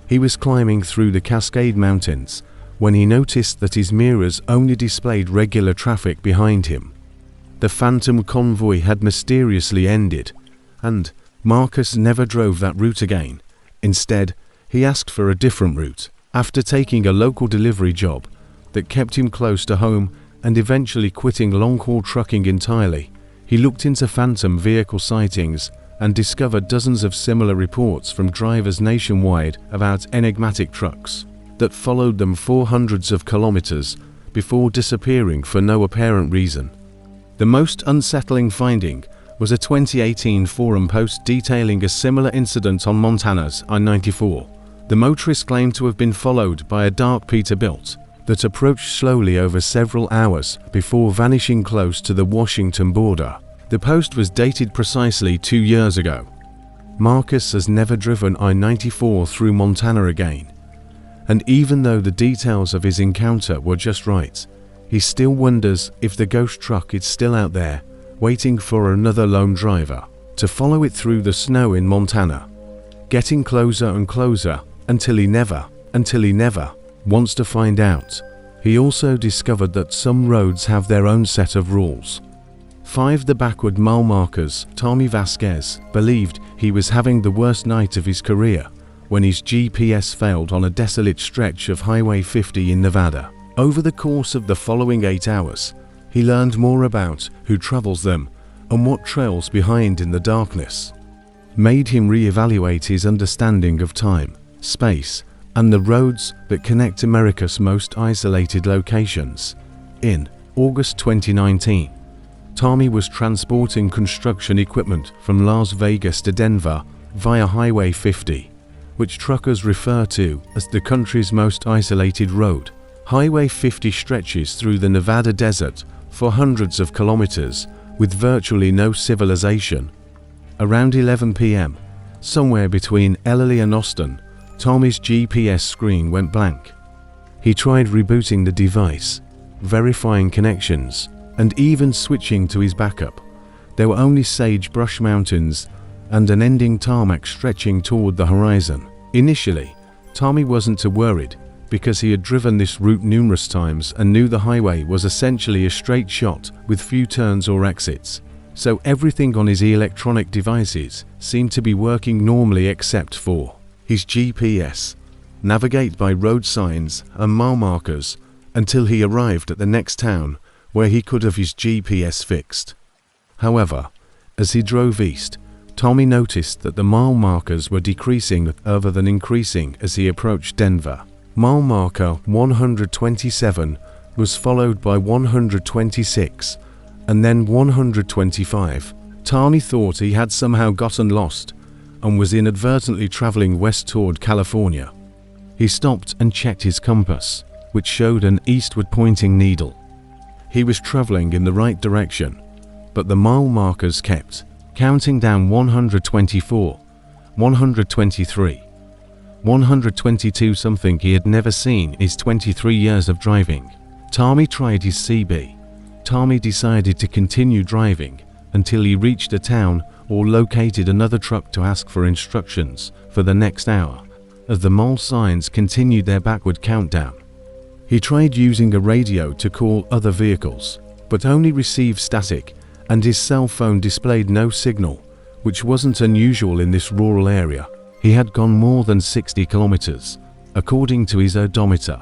He was climbing through the Cascade Mountains when he noticed that his mirrors only displayed regular traffic behind him. The phantom convoy had mysteriously ended, and Marcus never drove that route again. Instead, he asked for a different route. After taking a local delivery job that kept him close to home and eventually quitting long-haul trucking entirely, he looked into phantom vehicle sightings and discovered dozens of similar reports from drivers nationwide about enigmatic trucks that followed them for hundreds of kilometers before disappearing for no apparent reason. The most unsettling finding was a 2018 forum post detailing a similar incident on Montana's I-94. The motorist claimed to have been followed by a dark Peterbilt that approached slowly over several hours before vanishing close to the Washington border. The post was dated precisely 2 years ago. Marcus has never driven I-94 through Montana again, and even though the details of his encounter were just right, he still wonders if the ghost truck is still out there, waiting for another lone driver to follow it through the snow in Montana, getting closer and closer until he never wants to find out. He also discovered that some roads have their own set of rules. 5. The backward mile markers. Tommy Vasquez believed he was having the worst night of his career when his GPS failed on a desolate stretch of Highway 50 in Nevada. Over the course of the following 8 hours, he learned more about who travels them and what trails behind in the darkness. Made him re-evaluate his understanding of time, space, and the roads that connect America's most isolated locations. In August 2019, Tommy was transporting construction equipment from Las Vegas to Denver via Highway 50, which truckers refer to as the country's most isolated road. Highway 50 stretches through the Nevada desert for hundreds of kilometers with virtually no civilization. Around 11 p.m., somewhere between Ellery and Austin, Tommy's GPS screen went blank. He tried rebooting the device, verifying connections, and even switching to his backup. There were only sagebrush mountains and an ending tarmac stretching toward the horizon. Initially, Tommy wasn't too worried because he had driven this route numerous times and knew the highway was essentially a straight shot with few turns or exits. So everything on his electronic devices seemed to be working normally except for his GPS. Navigate by road signs and mile markers until he arrived at the next town where he could have his GPS fixed. However, as he drove east, Tommy noticed that the mile markers were decreasing rather than increasing as he approached Denver. Mile marker 127 was followed by 126 and then 125. Tommy thought he had somehow gotten lost and was inadvertently traveling west toward California. He stopped and checked his compass, which showed an eastward pointing needle. He was traveling in the right direction, but the mile markers kept counting down 124, 123, 122, something he had never seen in his 23 years of driving. Tommy tried his CB. Tommy decided to continue driving until he reached a town or located another truck to ask for instructions for the next hour, as the mile signs continued their backward countdown. He tried using a radio to call other vehicles, but only received static, and his cell phone displayed no signal, which wasn't unusual in this rural area. He had gone more than 60 kilometers, according to his odometer,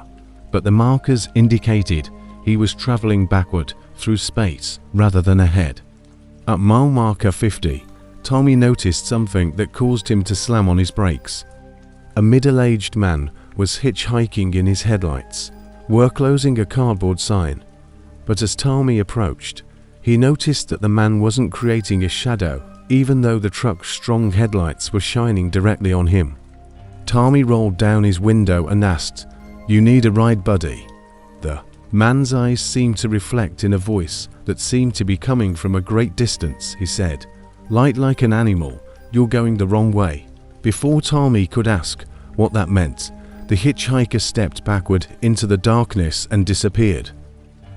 but the markers indicated he was traveling backward through space rather than ahead. At mile marker 50, Tommy noticed something that caused him to slam on his brakes. A middle-aged man was hitchhiking in his headlights, were closing a cardboard sign, but as Tommy approached, he noticed that the man wasn't creating a shadow, even though the truck's strong headlights were shining directly on him. Tommy rolled down his window and asked, "You need a ride, buddy?" The man's eyes seemed to reflect in a voice that seemed to be coming from a great distance. He said, "Light like an animal, you're going the wrong way." Before Tommy could ask what that meant, the hitchhiker stepped backward into the darkness and disappeared.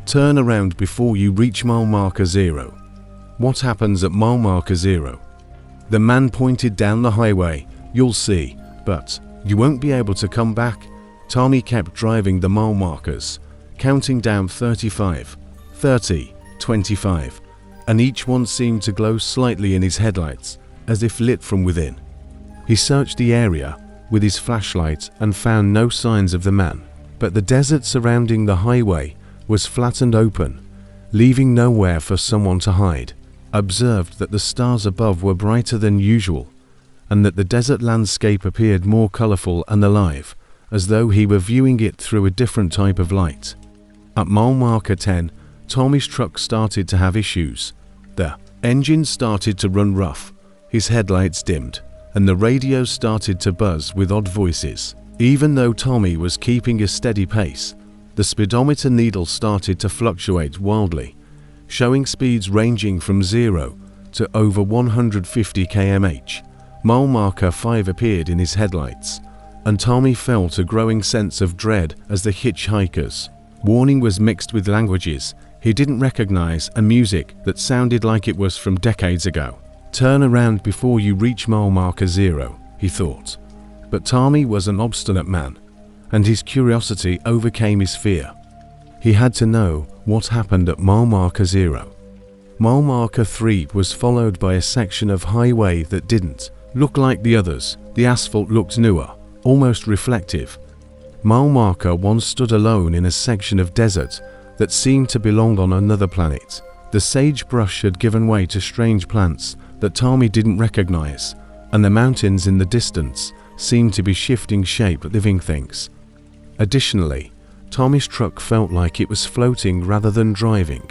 Turn around before you reach mile marker 0. What happens at mile marker 0? The man pointed down the highway. You'll see, but you won't be able to come back. Tommy kept driving the mile markers, counting down 35, 30, 25, and each one seemed to glow slightly in his headlights, as if lit from within. He searched the area with his flashlight and found no signs of the man, but the desert surrounding the highway was flat and open, leaving nowhere for someone to hide. Observed that the stars above were brighter than usual, and that the desert landscape appeared more colorful and alive, as though he were viewing it through a different type of light. At mile marker 10, Tommy's truck started to have issues. The Engine started to run rough, his headlights dimmed, and the radio started to buzz with odd voices. Even though Tommy was keeping a steady pace, the speedometer needle started to fluctuate wildly, showing speeds ranging from 0 to over 150 km/h. Mile marker 5 appeared in his headlights, and Tommy felt a growing sense of dread as the hitchhikers. Warning was mixed with languages he didn't recognize and music that sounded like it was from decades ago. Turn around before you reach mile marker 0, he thought. But Tommy was an obstinate man, and his curiosity overcame his fear. He had to know what happened at mile marker 0. Mile marker 3 was followed by a section of highway that didn't look like the others. The asphalt looked newer, almost reflective. Mile marker 1 stood alone in a section of desert that seemed to belong on another planet. The sagebrush had given way to strange plants that Tommy didn't recognize, and the mountains in the distance seemed to be shifting shape, living things. Additionally, Tommy's truck felt like it was floating rather than driving,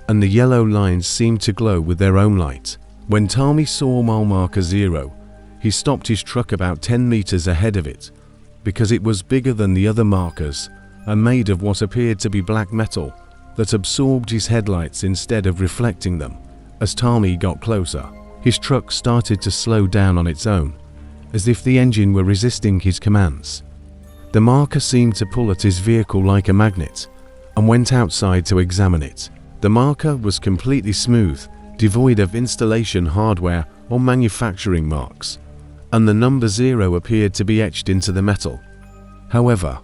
and the yellow lines seemed to glow with their own light. When Tommy saw mile marker 0, he stopped his truck about 10 meters ahead of it, because it was bigger than the other markers and made of what appeared to be black metal that absorbed his headlights instead of reflecting them. As Tommy got closer, his truck started to slow down on its own, as if the engine were resisting his commands. The marker seemed to pull at his vehicle like a magnet, and went outside to examine it. The marker was completely smooth, devoid of installation hardware or manufacturing marks, and the number 0 appeared to be etched into the metal. However,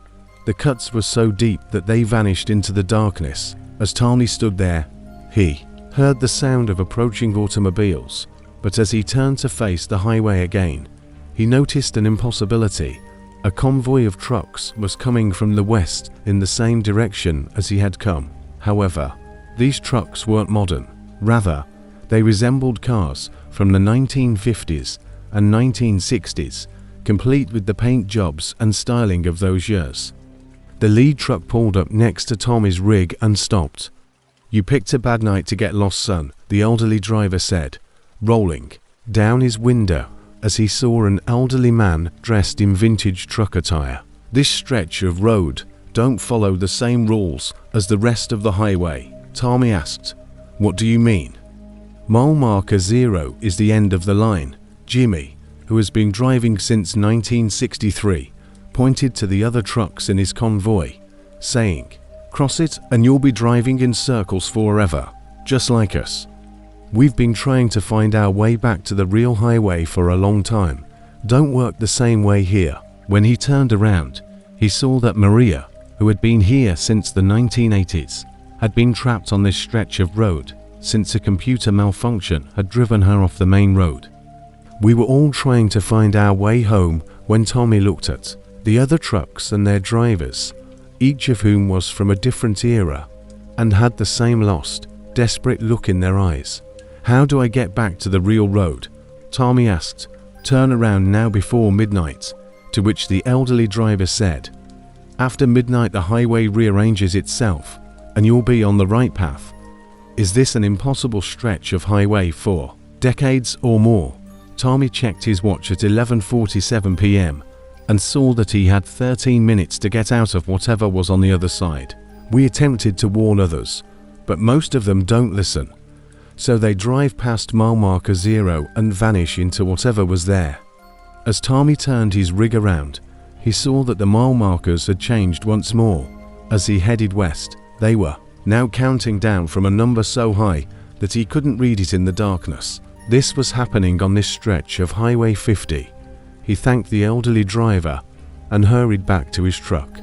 the cuts were so deep that they vanished into the darkness. As Tommy stood there, he heard the sound of approaching automobiles, but as he turned to face the highway again, he noticed an impossibility. A convoy of trucks was coming from the west in the same direction as he had come. However, these trucks weren't modern. Rather, they resembled cars from the 1950s and 1960s, complete with the paint jobs and styling of those years. The lead truck pulled up next to Tommy's rig and stopped. "You picked a bad night to get lost, son," the elderly driver said, rolling down his window as he saw an elderly man dressed in vintage truck attire. "This stretch of road don't follow the same rules as the rest of the highway," Tommy asked. "What do you mean?" "Mile marker 0 is the end of the line." Jimmy, who has been driving since 1963, pointed to the other trucks in his convoy, saying, "Cross it and you'll be driving in circles forever, just like us. We've been trying to find our way back to the real highway for a long time. Don't work the same way here." When he turned around, he saw that Maria, who had been here since the 1980s, had been trapped on this stretch of road since a computer malfunction had driven her off the main road. We were all trying to find our way home when Tommy looked at the other trucks and their drivers, each of whom was from a different era and had the same lost, desperate look in their eyes. "How do I get back to the real road?" Tommy asked. "Turn around now before midnight," to which the elderly driver said, "After midnight the highway rearranges itself and you'll be on the right path." Is this an impossible stretch of highway for decades or more? Tommy checked his watch at 11:47 p.m. and saw that he had 13 minutes to get out of whatever was on the other side. "We attempted to warn others, but most of them don't listen. So they drive past mile marker 0 and vanish into whatever was there." As Tommy turned his rig around, he saw that the mile markers had changed once more. As he headed west, they were now counting down from a number so high that he couldn't read it in the darkness. This was happening on this stretch of Highway 50. He thanked the elderly driver and hurried back to his truck.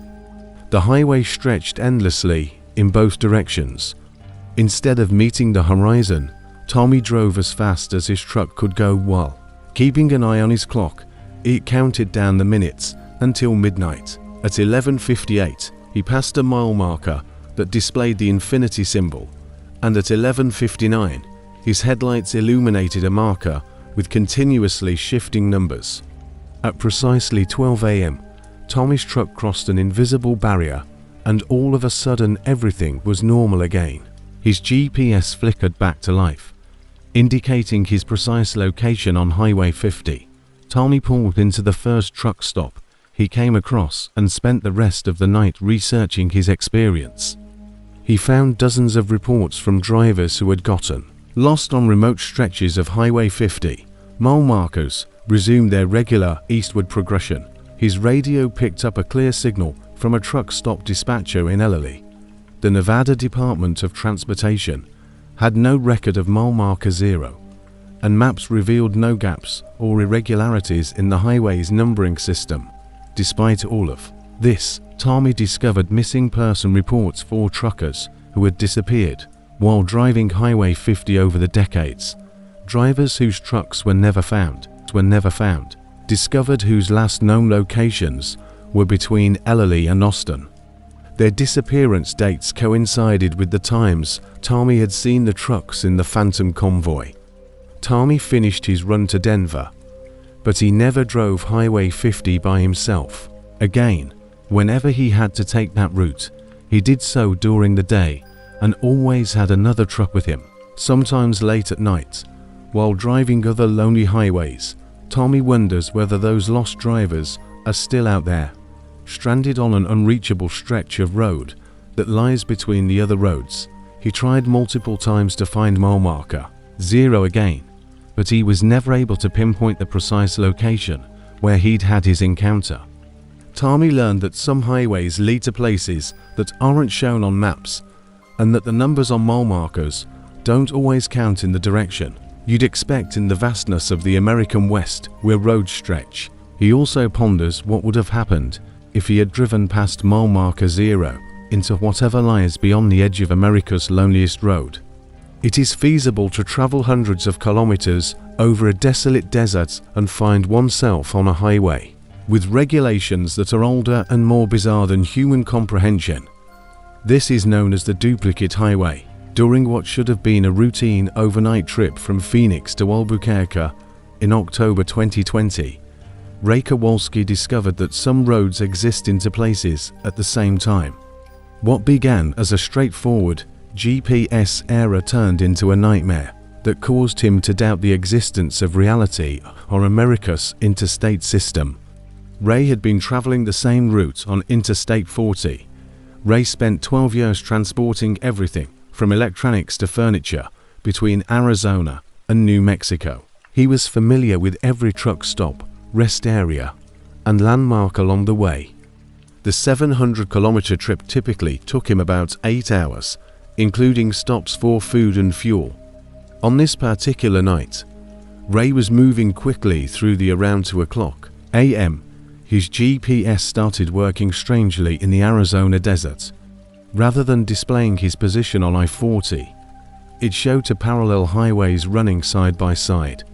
The highway stretched endlessly in both directions. Instead of meeting the horizon, Tommy drove as fast as his truck could go while keeping an eye on his clock. It counted down the minutes until midnight. At 11:58, he passed a mile marker that displayed the infinity symbol, and at 11:59, his headlights illuminated a marker with continuously shifting numbers. At precisely 12 a.m., Tommy's truck crossed an invisible barrier, and all of a sudden everything was normal again. His GPS flickered back to life, indicating his precise location on Highway 50. Tommy pulled into the first truck stop he came across and spent the rest of the night researching his experience. He found dozens of reports from drivers who had gotten lost on remote stretches of Highway 50. Mile markers resumed their regular eastward progression. His radio picked up a clear signal from a truck stop dispatcher in Ellery. The Nevada Department of Transportation had no record of mile marker 0, and maps revealed no gaps or irregularities in the highway's numbering system. Despite all of this, Tommy discovered missing person reports for truckers who had disappeared while driving Highway 50 over the decades. Drivers whose trucks were never found, discovered whose last known locations were between Ellery and Austin. Their disappearance dates coincided with the times Tommy had seen the trucks in the Phantom convoy. Tommy finished his run to Denver, but he never drove Highway 50 by himself. Again, whenever he had to take that route, he did so during the day and always had another truck with him. Sometimes late at night, while driving other lonely highways, Tommy wonders whether those lost drivers are still out there, stranded on an unreachable stretch of road that lies between the other roads. He tried multiple times to find mile marker 0 again, but he was never able to pinpoint the precise location where he'd had his encounter. Tommy learned that some highways lead to places that aren't shown on maps, and that the numbers on mile markers don't always count in the direction you'd expect in the vastness of the American West where roads stretch. He also ponders what would have happened if he had driven past mile marker 0 into whatever lies beyond the edge of America's loneliest road. It is feasible to travel hundreds of kilometers over a desolate desert and find oneself on a highway, with regulations that are older and more bizarre than human comprehension. This is known as the duplicate highway. During what should have been a routine overnight trip from Phoenix to Albuquerque in October 2020, Ray Kowalski discovered that some roads exist into places at the same time. What began as a straightforward GPS error turned into a nightmare that caused him to doubt the existence of reality or America's interstate system. Ray had been traveling the same route on Interstate 40. Ray spent 12 years transporting everything from electronics to furniture between Arizona and New Mexico. He was familiar with every truck stop, rest area, and landmark along the way. The 700-kilometer trip typically took him about 8 hours, including stops for food and fuel. On this particular night, Ray was moving quickly through the around 2 o'clock a.m. His GPS started working strangely in the Arizona desert. Rather than displaying his position on I-40, it showed 2 parallel highways running side by side.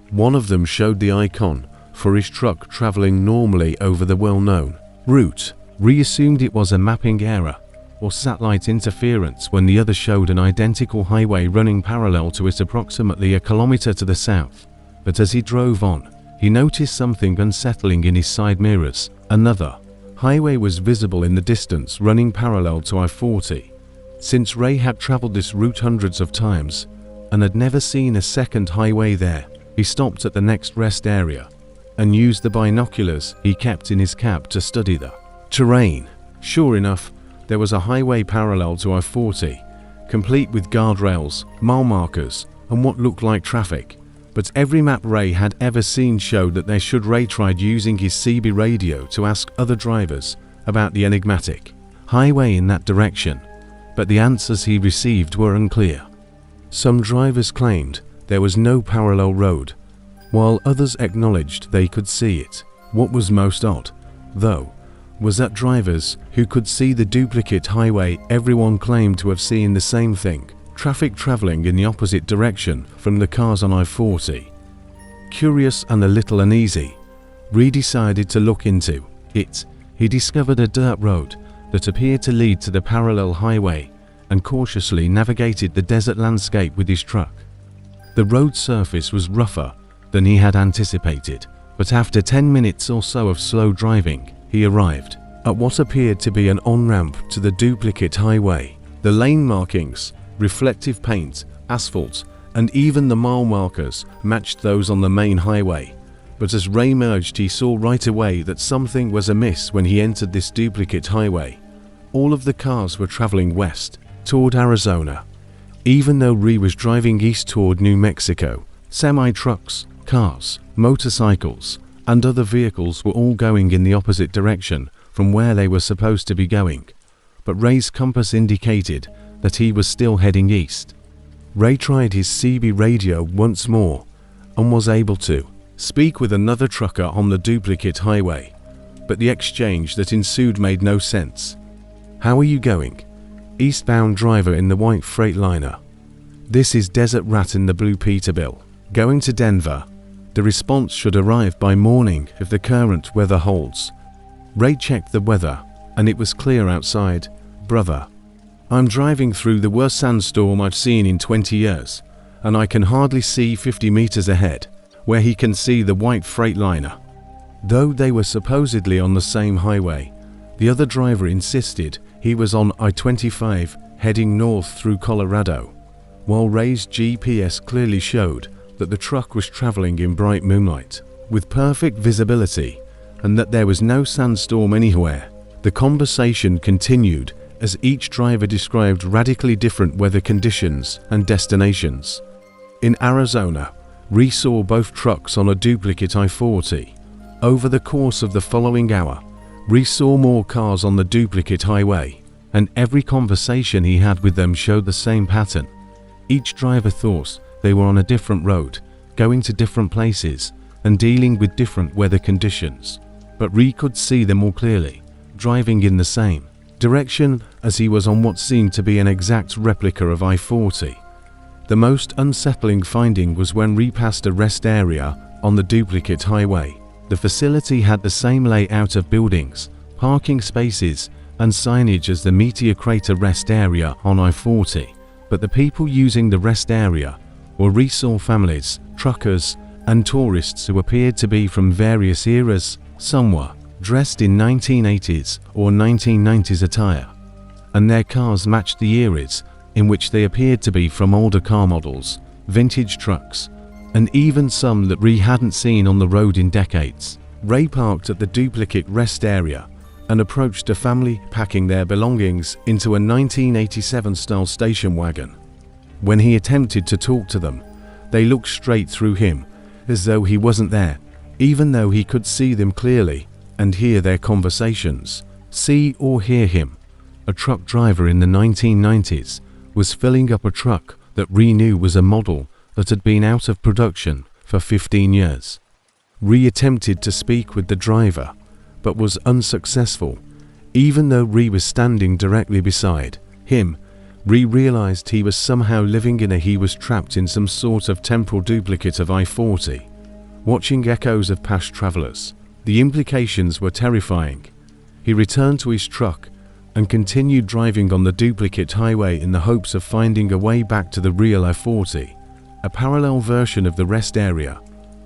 One of them showed the icon for his truck traveling normally over the well-known route. Ray assumed it was a mapping error or satellite interference when the other showed an identical highway running parallel to it approximately a kilometer to the south. But as he drove on, he noticed something unsettling in his side mirrors. Another highway was visible in the distance running parallel to I-40. Since Ray had traveled this route hundreds of times and had never seen a second highway there, he stopped at the next rest area and used the binoculars he kept in his cab to study the terrain. Sure enough, there was a highway parallel to I-40, complete with guardrails, mile markers, and what looked like traffic. But every map Ray had ever seen showed that Ray tried using his CB radio to ask other drivers about the enigmatic highway in that direction, but the answers he received were unclear. Some drivers claimed there was no parallel road, while others acknowledged they could see it. What was most odd, though, was that drivers who could see the duplicate highway everyone claimed to have seen the same thing: traffic traveling in the opposite direction from the cars on I-40. Curious and a little uneasy, Ray decided to look into it. He discovered a dirt road that appeared to lead to the parallel highway and cautiously navigated the desert landscape with his truck. The road surface was rougher than he had anticipated, but after 10 minutes or so of slow driving, he arrived at what appeared to be an on-ramp to the duplicate highway. The lane markings, reflective paint, asphalt, and even the mile markers matched those on the main highway. But as Ray merged, he saw right away that something was amiss when he entered this duplicate highway. All of the cars were traveling west, toward Arizona. Even though Ray was driving east toward New Mexico, semi-trucks, cars, motorcycles, and other vehicles were all going in the opposite direction from where they were supposed to be going. But Ray's compass indicated that he was still heading east. Ray tried his CB radio once more and was able to speak with another trucker on the duplicate highway, but the exchange that ensued made no sense. "How are you going?" Eastbound driver in the white Freightliner. "This is Desert Rat in the blue Peterbilt. Going to Denver. The response should arrive by morning if the current weather holds." Ray checked the weather, and it was clear outside. "Brother, I'm driving through the worst sandstorm I've seen in 20 years, and I can hardly see 50 meters ahead, where he can see the white Freightliner." Though they were supposedly on the same highway, the other driver insisted he was on I-25 heading north through Colorado, while Ray's GPS clearly showed that the truck was traveling in bright moonlight, with perfect visibility, and that there was no sandstorm anywhere. The conversation continued as each driver described radically different weather conditions and destinations. In Arizona, Ray saw both trucks on a duplicate I-40. Over the course of the following hour, Ray saw more cars on the duplicate highway, and every conversation he had with them showed the same pattern. Each driver thought they were on a different road, going to different places, and dealing with different weather conditions. But Ray could see them all clearly, driving in the same direction as he was on what seemed to be an exact replica of I-40. The most unsettling finding was when Ray passed a rest area on the duplicate highway. The facility had the same layout of buildings, parking spaces, and signage as the Meteor Crater rest area on I-40, but the people using the rest area were Ray saw families, truckers, and tourists who appeared to be from various eras. Some were dressed in 1980s or 1990s attire, and their cars matched the eras in which they appeared to be from older car models, vintage trucks, and even some that Ray hadn't seen on the road in decades. Ray parked at the duplicate rest area and approached a family packing their belongings into a 1987-style station wagon. When he attempted to talk to them, they looked straight through him, as though he wasn't there, even though he could see them clearly and hear their conversations. See or hear him. A truck driver in the 1990s was filling up a truck that Ray knew was a model that had been out of production for 15 years. Ray attempted to speak with the driver, but was unsuccessful. Even though Ray was standing directly beside him, Ray realized he was somehow living in he was trapped in some sort of temporal duplicate of I-40, watching echoes of past travelers. The implications were terrifying. He returned to his truck and continued driving on the duplicate highway in the hopes of finding a way back to the real I-40. A parallel version of the rest area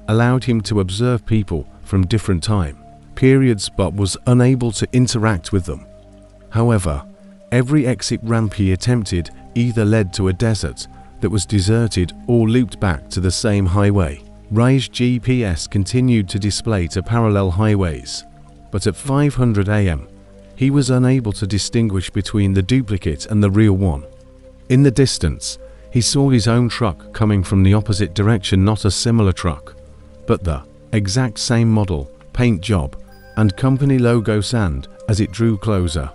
allowed him to observe people from different time periods but was unable to interact with them. However, every exit ramp he attempted either led to a desert that was deserted or looped back to the same highway. Ray's GPS continued to display to parallel highways, but at 5:00 a.m., he was unable to distinguish between the duplicate and the real one. In the distance, he saw his own truck coming from the opposite direction, not a similar truck, but the exact same model, paint job, and company logo sand. As it drew closer,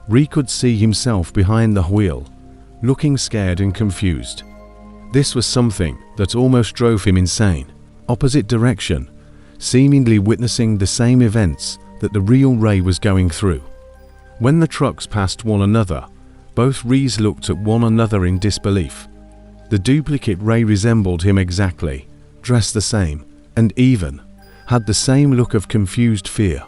Ray could see himself behind the wheel, looking scared and confused. This was something that almost drove him insane. Opposite direction, seemingly witnessing the same events that the real Ray was going through. When the trucks passed one another, both Rays looked at one another in disbelief. The duplicate Ray resembled him exactly, dressed the same, and even had the same look of confused fear.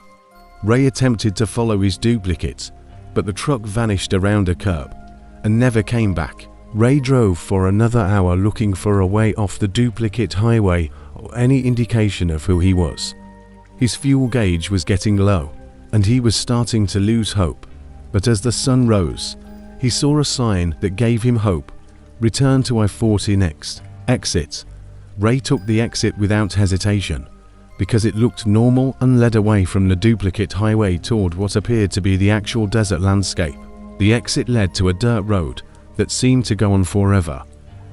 Ray attempted to follow his duplicate, but the truck vanished around a curb and never came back. Ray drove for another hour looking for a way off the duplicate highway or any indication of who he was. His fuel gauge was getting low, and he was starting to lose hope. But as the sun rose, he saw a sign that gave him hope. Return to I-40 next. Exit. Ray took the exit without hesitation, because it looked normal and led away from the duplicate highway toward what appeared to be the actual desert landscape. The exit led to a dirt road that seemed to go on forever,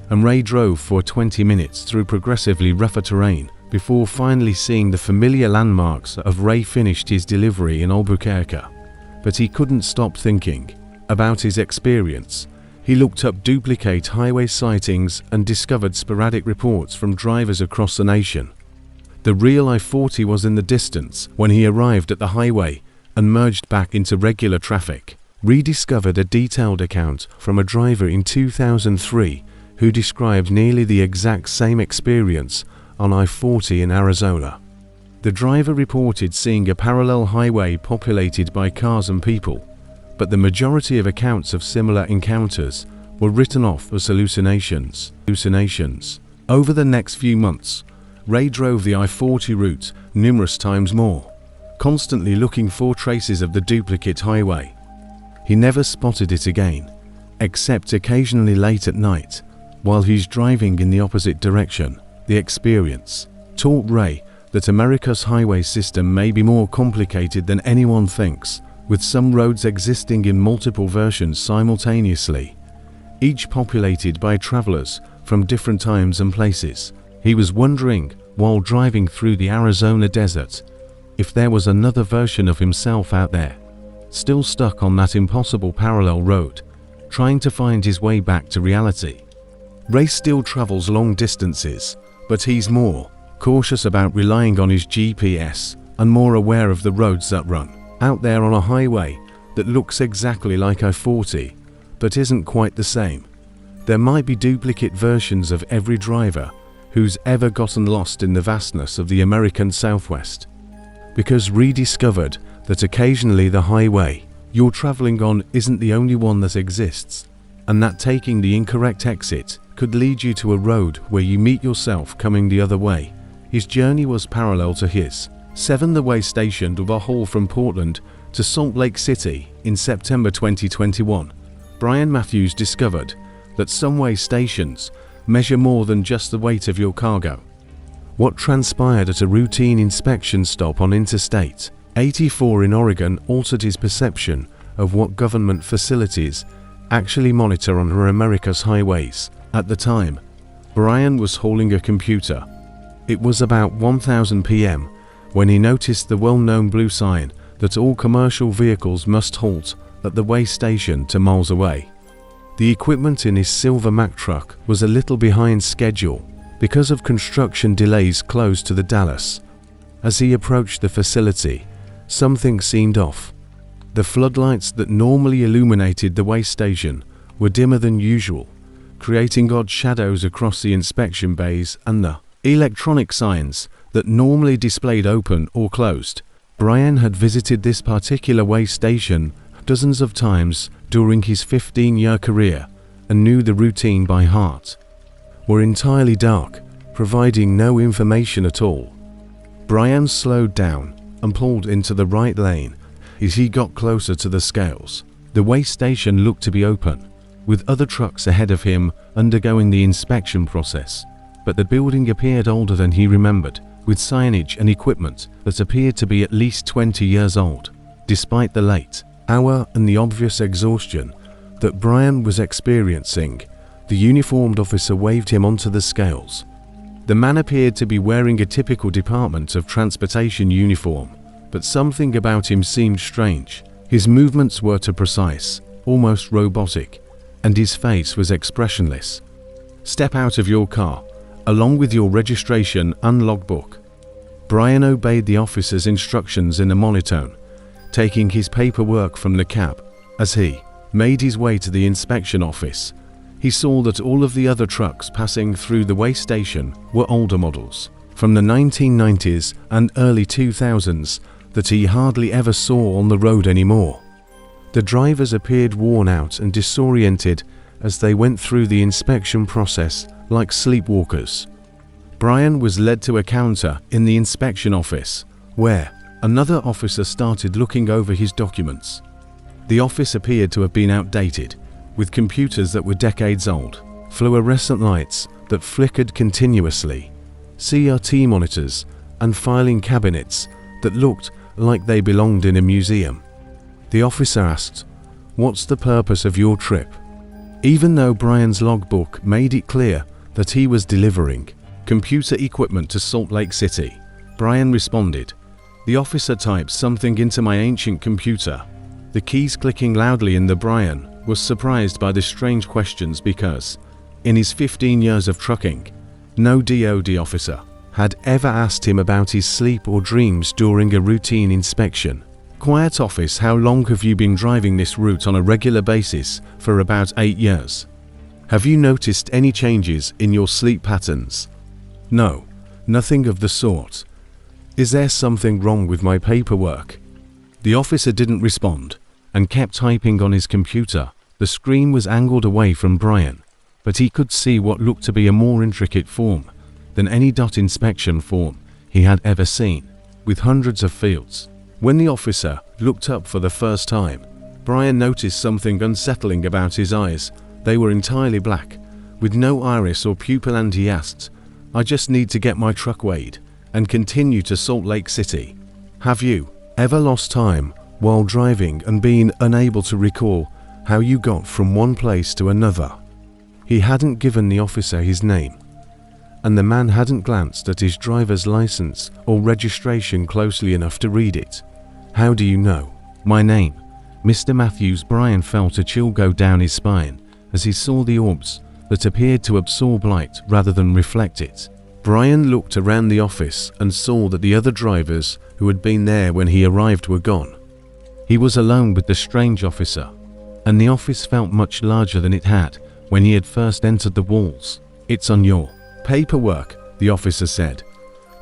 and Ray drove for 20 minutes through progressively rougher terrain before finally seeing the familiar landmarks of Ray finished his delivery in Albuquerque. But he couldn't stop thinking about his experience. He looked up duplicate highway sightings and discovered sporadic reports from drivers across the nation. The real I-40 was in the distance when he arrived at the highway and merged back into regular traffic. Rediscovered a detailed account from a driver in 2003 who described nearly the exact same experience on I-40 in Arizona. The driver reported seeing a parallel highway populated by cars and people, but the majority of accounts of similar encounters were written off as hallucinations. Over the next few months, Ray drove the I-40 route numerous times more, constantly looking for traces of the duplicate highway. He never spotted it again, except occasionally late at night, while he's driving in the opposite direction. The experience taught Ray that America's highway system may be more complicated than anyone thinks, with some roads existing in multiple versions simultaneously, each populated by travelers from different times and places. He was wondering, while driving through the Arizona desert, if there was another version of himself out there, still stuck on that impossible parallel road, trying to find his way back to reality. Ray still travels long distances, but he's more cautious about relying on his GPS and more aware of the roads that run out there on a highway that looks exactly like I-40, but isn't quite the same. There might be duplicate versions of every driver who's ever gotten lost in the vastness of the American Southwest, because rediscovered that occasionally the highway you're traveling on isn't the only one that exists, and that taking the incorrect exit could lead you to a road where you meet yourself coming the other way. His journey was parallel to his. The way stationed of a haul from Portland to Salt Lake City in September 2021. Brian Matthews discovered that some way stations measure more than just the weight of your cargo. What transpired at a routine inspection stop on Interstate 84 in Oregon altered his perception of what government facilities actually monitor on America's highways. At the time, Brian was hauling a computer. It was about 1000 p.m. when he noticed the well-known blue sign that all commercial vehicles must halt at the way station 2 miles away. The equipment in his silver Mack truck was a little behind schedule because of construction delays close to the Dallas. As he approached the facility, something seemed off. The floodlights that normally illuminated the way station were dimmer than usual, creating odd shadows across the inspection bays, and the electronic signs that normally displayed open or closed. Brian had visited this particular way station dozens of times during his 15-year career and knew the routine by heart. Were entirely dark, providing no information at all. Brian slowed down and pulled into the right lane as he got closer to the scales. The way station looked to be open, with other trucks ahead of him undergoing the inspection process, but the building appeared older than he remembered, with signage and equipment that appeared to be at least 20 years old. Despite the late hour and the obvious exhaustion that Brian was experiencing, the uniformed officer waved him onto the scales. The man appeared to be wearing a typical Department of Transportation uniform, but something about him seemed strange. His movements were too precise, almost robotic, and his face was expressionless. "Step out of your car, along with your registration and logbook." Brian obeyed the officer's instructions in a monotone, taking his paperwork from the cab. As he made his way to the inspection office, he saw that all of the other trucks passing through the way station were older models, from the 1990s and early 2000s that he hardly ever saw on the road anymore. The drivers appeared worn out and disoriented as they went through the inspection process like sleepwalkers. Brian was led to a counter in the inspection office, where another officer started looking over his documents. The office appeared to have been outdated, with computers that were decades old. Fluorescent lights that flickered continuously, CRT monitors, and filing cabinets that looked like they belonged in a museum. The officer asked, "What's the purpose of your trip?" Even though Brian's logbook made it clear that he was delivering computer equipment to Salt Lake City, Brian responded. The officer typed something into my ancient computer, the keys clicking loudly in the Brian was surprised by the strange questions because, in his 15 years of trucking, no DOD officer had ever asked him about his sleep or dreams during a routine inspection. "Quiet office, how long have you been driving this route on a regular basis?" "For about 8 years. "Have you noticed any changes in your sleep patterns?" "No, nothing of the sort." "Is there something wrong with my paperwork?" The officer didn't respond and kept typing on his computer. The screen was angled away from Brian, but he could see what looked to be a more intricate form than any dot inspection form he had ever seen, with hundreds of fields. When the officer looked up for the first time, Brian noticed something unsettling about his eyes. They were entirely black, with no iris or pupil, and he asked, "I just need to get my truck weighed and continue to Salt Lake City. Have you ever lost time while driving and been unable to recall how you got from one place to another?" He hadn't given the officer his name, and the man hadn't glanced at his driver's license or registration closely enough to read it. "How do you know my name, Mr. Matthews?" Brian felt a chill go down his spine as he saw the orbs that appeared to absorb light rather than reflect it. Brian looked around the office and saw that the other drivers who had been there when he arrived were gone. He was alone with the strange officer, and the office felt much larger than it had when he had first entered the walls. "It's on your paperwork," the officer said,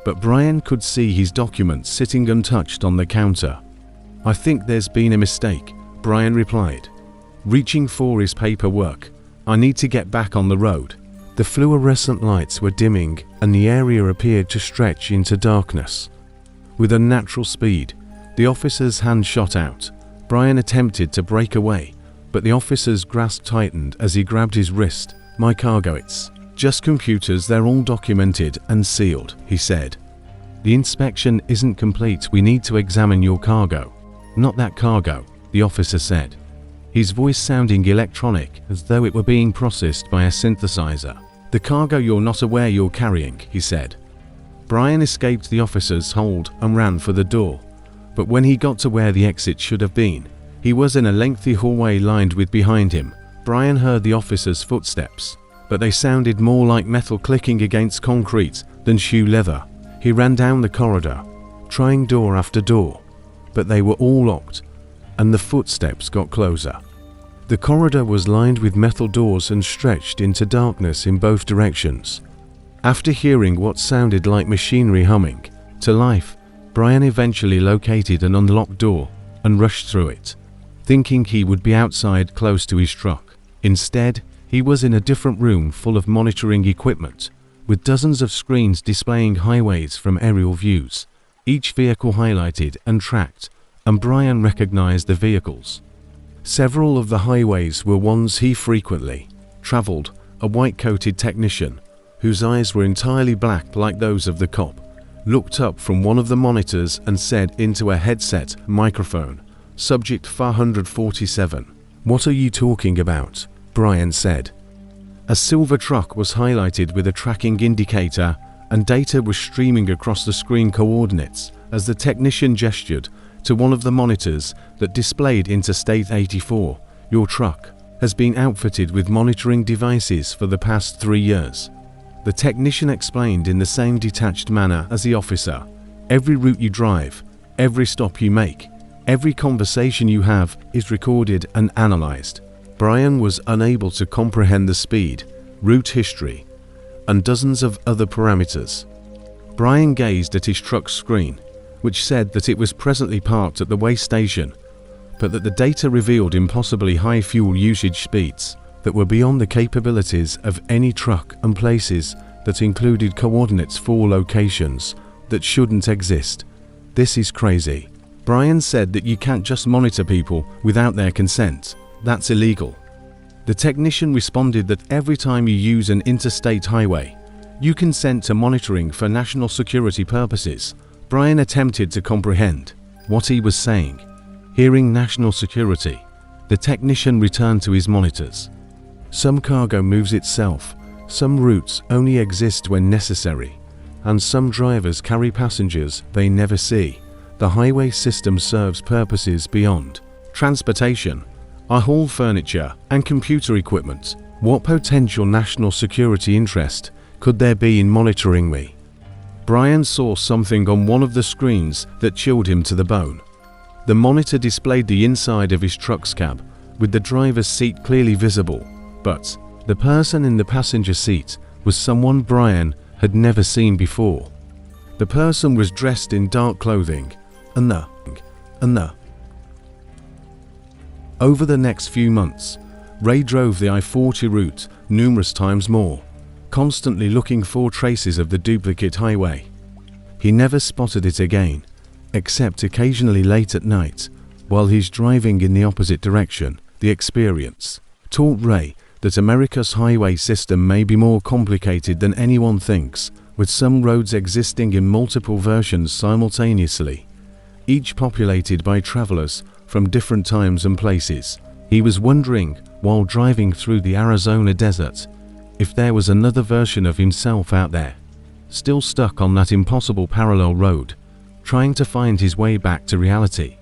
but Brian could see his documents sitting untouched on the counter. "I think there's been a mistake," Brian replied, reaching for his paperwork. "I need to get back on the road." The fluorescent lights were dimming and the area appeared to stretch into darkness. With unnatural speed, the officer's hand shot out. Brian attempted to break away, but the officer's grasp tightened as he grabbed his wrist. "My cargo, it's just computers, they're all documented and sealed," he said. "The inspection isn't complete, we need to examine your cargo." "Not that cargo," the officer said, his voice sounding electronic as though it were being processed by a synthesizer. "The cargo you're not aware you're carrying," he said. Brian escaped the officer's hold and ran for the door, but when he got to where the exit should have been, he was in a lengthy hallway lined with behind him. Brian heard the officer's footsteps, but they sounded more like metal clicking against concrete than shoe leather. He ran down the corridor, trying door after door, but they were all locked, and the footsteps got closer. The corridor was lined with metal doors and stretched into darkness in both directions. After hearing what sounded like machinery humming to life, Brian eventually located an unlocked door and rushed through it, thinking he would be outside close to his truck. Instead, he was in a different room full of monitoring equipment, with dozens of screens displaying highways from aerial views, each vehicle highlighted and tracked, and Brian recognized the vehicles. Several of the highways were ones he frequently traveled. A white-coated technician, whose eyes were entirely black like those of the cop, looked up from one of the monitors and said into a headset microphone, "Subject 447. "What are you talking about?" Brian said. A silver truck was highlighted with a tracking indicator, and data was streaming across the screen coordinates as the technician gestured to one of the monitors that displayed Interstate 84. "Your truck has been outfitted with monitoring devices for the past 3 years. The technician explained in the same detached manner as the officer. "Every route you drive, every stop you make, every conversation you have is recorded and analyzed." Brian was unable to comprehend the speed, route history, and dozens of other parameters. Brian gazed at his truck's screen, which said that it was presently parked at the way station, but that the data revealed impossibly high fuel usage speeds that were beyond the capabilities of any truck, and places that included coordinates for locations that shouldn't exist. "This is crazy." Brian said that you can't just monitor people without their consent. That's illegal. The technician responded that every time you use an interstate highway, you consent to monitoring for national security purposes. Brian attempted to comprehend what he was saying. Hearing national security, the technician returned to his monitors. Some cargo moves itself, some routes only exist when necessary, and some drivers carry passengers they never see. The highway system serves purposes beyond transportation. I haul furniture and computer equipment. What potential national security interest could there be in monitoring me? Brian saw something on one of the screens that chilled him to the bone. The monitor displayed the inside of his truck's cab, with the driver's seat clearly visible, but the person in the passenger seat was someone Brian had never seen before. The person was dressed in dark clothing, and over the next few months, Ray drove the I-40 route numerous times more, constantly looking for traces of the duplicate highway. He never spotted it again, except occasionally late at night, while he's driving in the opposite direction. The experience taught Ray that America's highway system may be more complicated than anyone thinks, with some roads existing in multiple versions simultaneously, each populated by travelers from different times and places. He was wondering, while driving through the Arizona desert, if there was another version of himself out there, still stuck on that impossible parallel road, trying to find his way back to reality.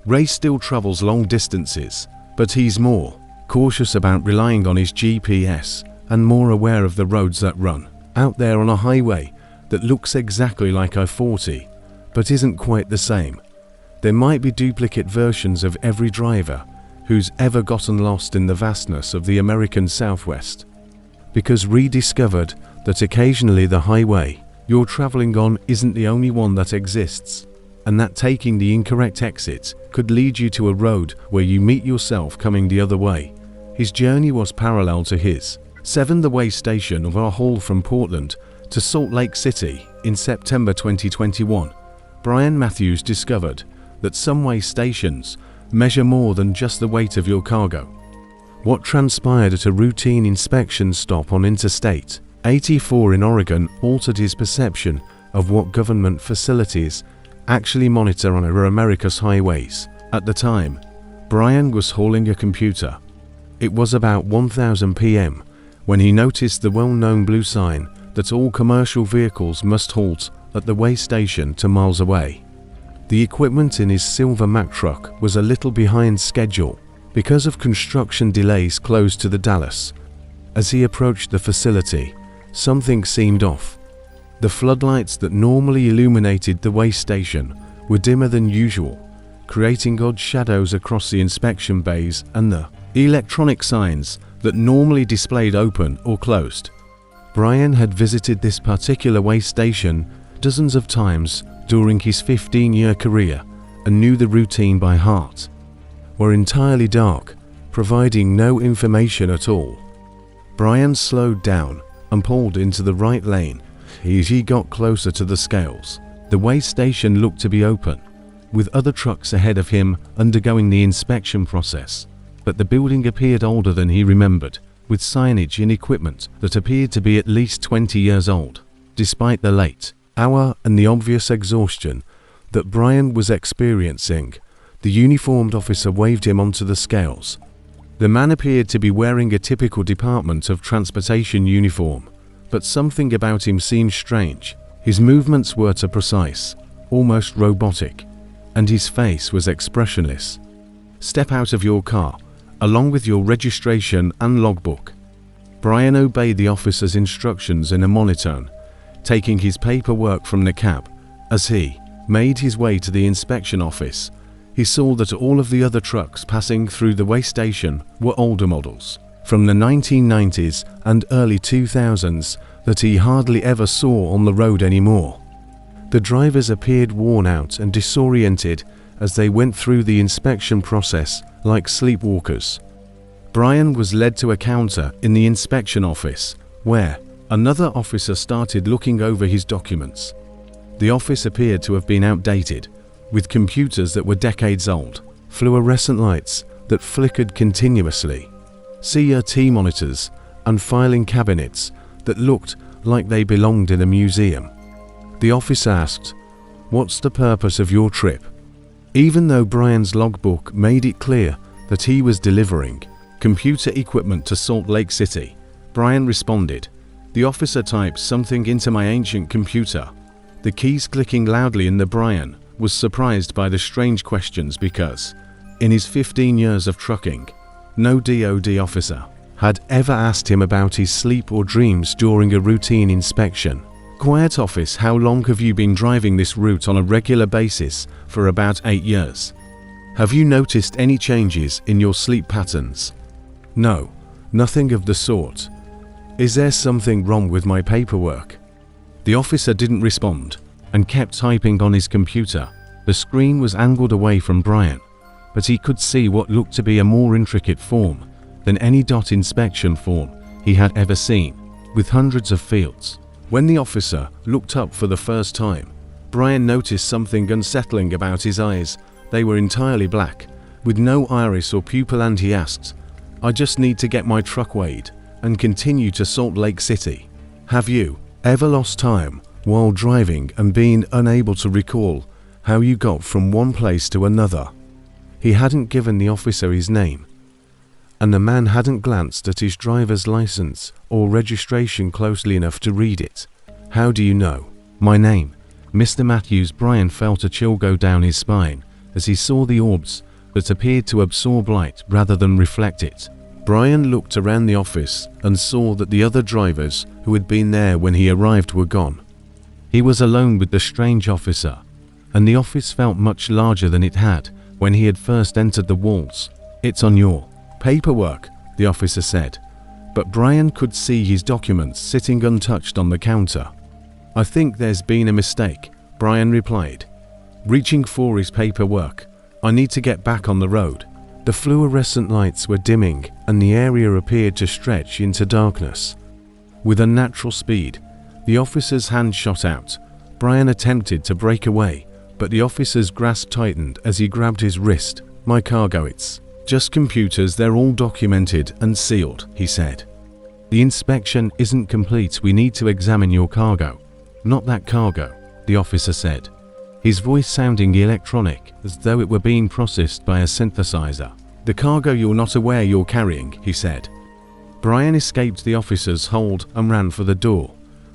Ray still travels long distances, but he's more cautious about relying on his GPS and more aware of the roads that run out there on a highway that looks exactly like I-40, but isn't quite the same. There might be duplicate versions of every driver who's ever gotten lost in the vastness of the American Southwest. Because Ray discovered that occasionally the highway you're traveling on isn't the only one that exists, and that taking the incorrect exit could lead you to a road where you meet yourself coming the other way. His journey was parallel to his. 7. The way station of our haul from Portland to Salt Lake City in September 2021. Brian Matthews discovered that some way stations measure more than just the weight of your cargo. What transpired at a routine inspection stop on Interstate 84 in Oregon altered his perception of what government facilities actually monitor on our America's highways. At the time, Brian was hauling a computer. It was about 1000 p.m. when he noticed the well-known blue sign that all commercial vehicles must halt at the way station 2 miles away. The equipment in his silver Mack truck was a little behind schedule because of construction delays close to the Dallas. As he approached the facility, something seemed off. The floodlights that normally illuminated the way station were dimmer than usual, creating odd shadows across the inspection bays and the electronic signs that normally displayed open or closed. Brian had visited this particular way station dozens of times during his 15-year career and knew the routine by heart. Were entirely dark, providing no information at all. Brian slowed down and pulled into the right lane. As he got closer to the scales, the way station looked to be open, with other trucks ahead of him undergoing the inspection process. But the building appeared older than he remembered, with signage and equipment that appeared to be at least 20 years old. Despite the late hour and the obvious exhaustion that Brian was experiencing, the uniformed officer waved him onto the scales. The man appeared to be wearing a typical Department of Transportation uniform, but something about him seemed strange. His movements were too precise, almost robotic, and his face was expressionless. "Step out of your car, along with your registration and logbook." Brian obeyed the officer's instructions in a monotone, taking his paperwork from the cab. As he made his way to the inspection office, he saw that all of the other trucks passing through the way station were older models, from the 1990s and early 2000s that he hardly ever saw on the road anymore. The drivers appeared worn out and disoriented as they went through the inspection process like sleepwalkers. Brian was led to a counter in the inspection office, where another officer started looking over his documents. The office appeared to have been outdated, with computers that were decades old, fluorescent lights that flickered continuously, CRT monitors, and filing cabinets that looked like they belonged in a museum. The officer asked, "What's the purpose of your trip?" Even though Brian's logbook made it clear that he was delivering computer equipment to Salt Lake City, Brian responded, "The officer typed something into my ancient computer." The keys clicking loudly in the Brian was surprised by the strange questions because, in his 15 years of trucking, no DOD officer had ever asked him about his sleep or dreams during a routine inspection. "Quiet office, how long have you been driving this route on a regular basis?" "For about 8 years." "Have you noticed any changes in your sleep patterns?" "No, nothing of the sort." "Is there something wrong with my paperwork?" The officer didn't respond and kept typing on his computer. The screen was angled away from Brian, but he could see what looked to be a more intricate form than any dot inspection form he had ever seen, with hundreds of fields. When the officer looked up for the first time, Brian noticed something unsettling about his eyes. They were entirely black, with no iris or pupil, and he asked, "I just need to get my truck weighed and continue to Salt Lake City. Have you ever lost time while driving and been unable to recall how you got from one place to another?" He hadn't given the officer his name, and the man hadn't glanced at his driver's license or registration closely enough to read it. "How do you know my name, Mr. Matthews?" Brian felt a chill go down his spine as he saw the orbs that appeared to absorb light rather than reflect it. Brian looked around the office and saw that the other drivers who had been there when he arrived were gone. He was alone with the strange officer, and the office felt much larger than it had when he had first entered the walls. "It's on your paperwork," the officer said, but Brian could see his documents sitting untouched on the counter. "I think there's been a mistake," Brian replied, reaching for his paperwork. "I need to get back on the road." The fluorescent lights were dimming and the area appeared to stretch into darkness. With unnatural speed, the officer's hand shot out. Brian attempted to break away, but the officer's grasp tightened as he grabbed his wrist. "My cargo, it's just computers, they're all documented and sealed," he said. "The inspection isn't complete, we need to examine your cargo." "Not that cargo," the officer said, his voice sounding electronic as though it were being processed by a synthesizer. "The cargo you're not aware you're carrying," he said. Brian escaped the officer's hold and ran for the door,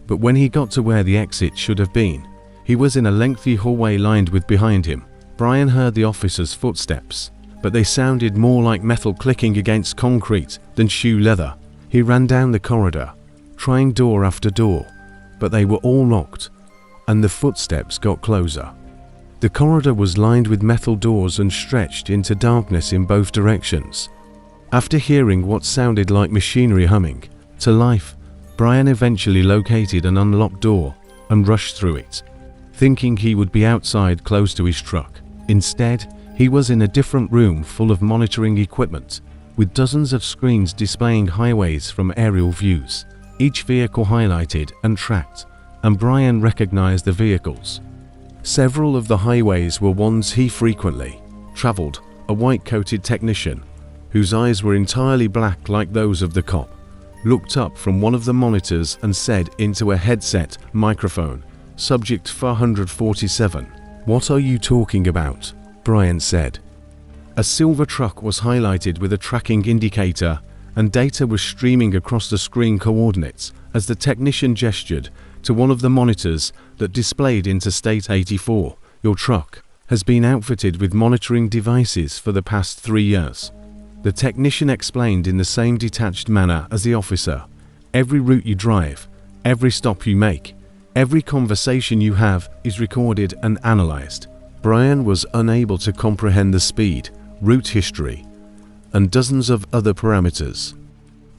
but when he got to where the exit should have been, he was in a lengthy hallway lined with behind him. Brian heard the officer's footsteps, but they sounded more like metal clicking against concrete than shoe leather. He ran down the corridor, trying door after door, but they were all locked, and the footsteps got closer. The corridor was lined with metal doors and stretched into darkness in both directions. After hearing what sounded like machinery humming to life, Brian eventually located an unlocked door and rushed through it, thinking he would be outside close to his truck. Instead, he was in a different room full of monitoring equipment, with dozens of screens displaying highways from aerial views, each vehicle highlighted and tracked, and Brian recognized the vehicles. Several of the highways were ones he frequently traveled. A white-coated technician, whose eyes were entirely black like those of the cop, looked up from one of the monitors and said into a headset microphone, "Subject 447. "What are you talking about?" Brian said. A silver truck was highlighted with a tracking indicator, and data was streaming across the screen coordinates as the technician gestured to one of the monitors that displayed Interstate 84. "Your truck has been outfitted with monitoring devices for the past 3 years. The technician explained in the same detached manner as the officer. "Every route you drive, every stop you make, every conversation you have is recorded and analyzed." Brian was unable to comprehend the speed, route history, and dozens of other parameters.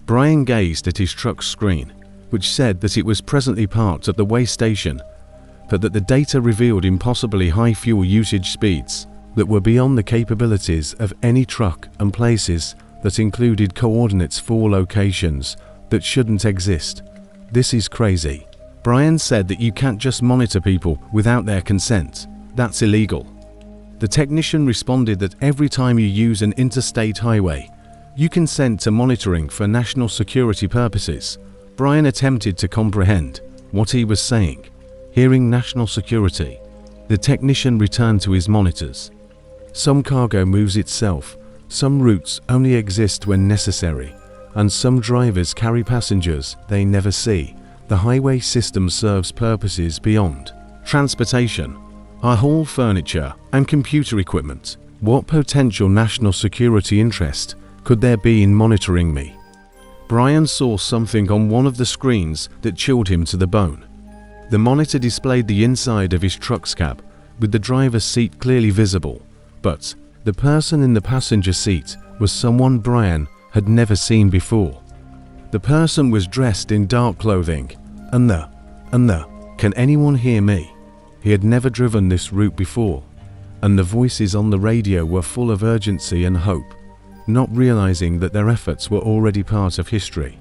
Brian gazed at his truck's screen, which said that it was presently parked at the way station, but that the data revealed impossibly high fuel usage speeds that were beyond the capabilities of any truck, and places that included coordinates for locations that shouldn't exist. "This is crazy." Brian said that you can't just monitor people without their consent. That's illegal. The technician responded that every time you use an interstate highway, You consent to monitoring for national security purposes. Brian attempted to comprehend what he was saying. Hearing national security, the technician returned to his monitors. Some cargo moves itself, some routes only exist when necessary, and some drivers carry passengers they never see. The highway system serves purposes beyond transportation. I haul furniture and computer equipment. What potential national security interest could there be in monitoring me? Brian saw something on one of the screens that chilled him to the bone. The monitor displayed the inside of his truck's cab, with the driver's seat clearly visible, but the person in the passenger seat was someone Brian had never seen before. The person was dressed in dark clothing, and can anyone hear me? He had never driven this route before, and the voices on the radio were full of urgency and hope, not realizing that their efforts were already part of history.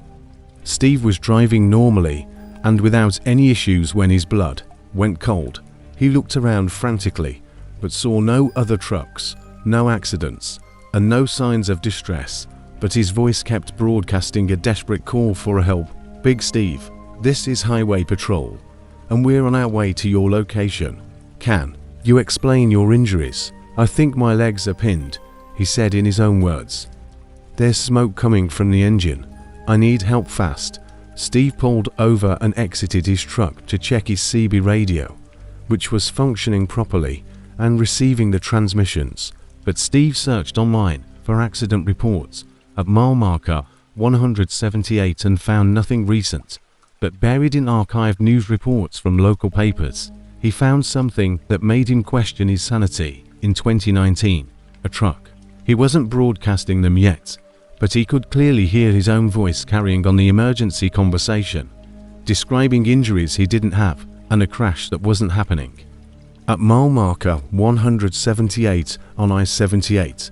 Steve was driving normally and without any issues when his blood went cold. He looked around frantically, but saw no other trucks, no accidents, and no signs of distress, but his voice kept broadcasting a desperate call for help. Big Steve, this is Highway Patrol, and we're on our way to your location. Can you explain your injuries? I think my legs are pinned, he said in his own words. There's smoke coming from the engine. I need help fast. Steve pulled over and exited his truck to check his CB radio, which was functioning properly and receiving the transmissions, but Steve searched online for accident reports at mile marker 178 and found nothing recent, but buried in archived news reports from local papers, he found something that made him question his sanity. In 2019, a truck. He wasn't broadcasting them yet, but he could clearly hear his own voice carrying on the emergency conversation, describing injuries he didn't have and a crash that wasn't happening. At mile marker 178 on I-78,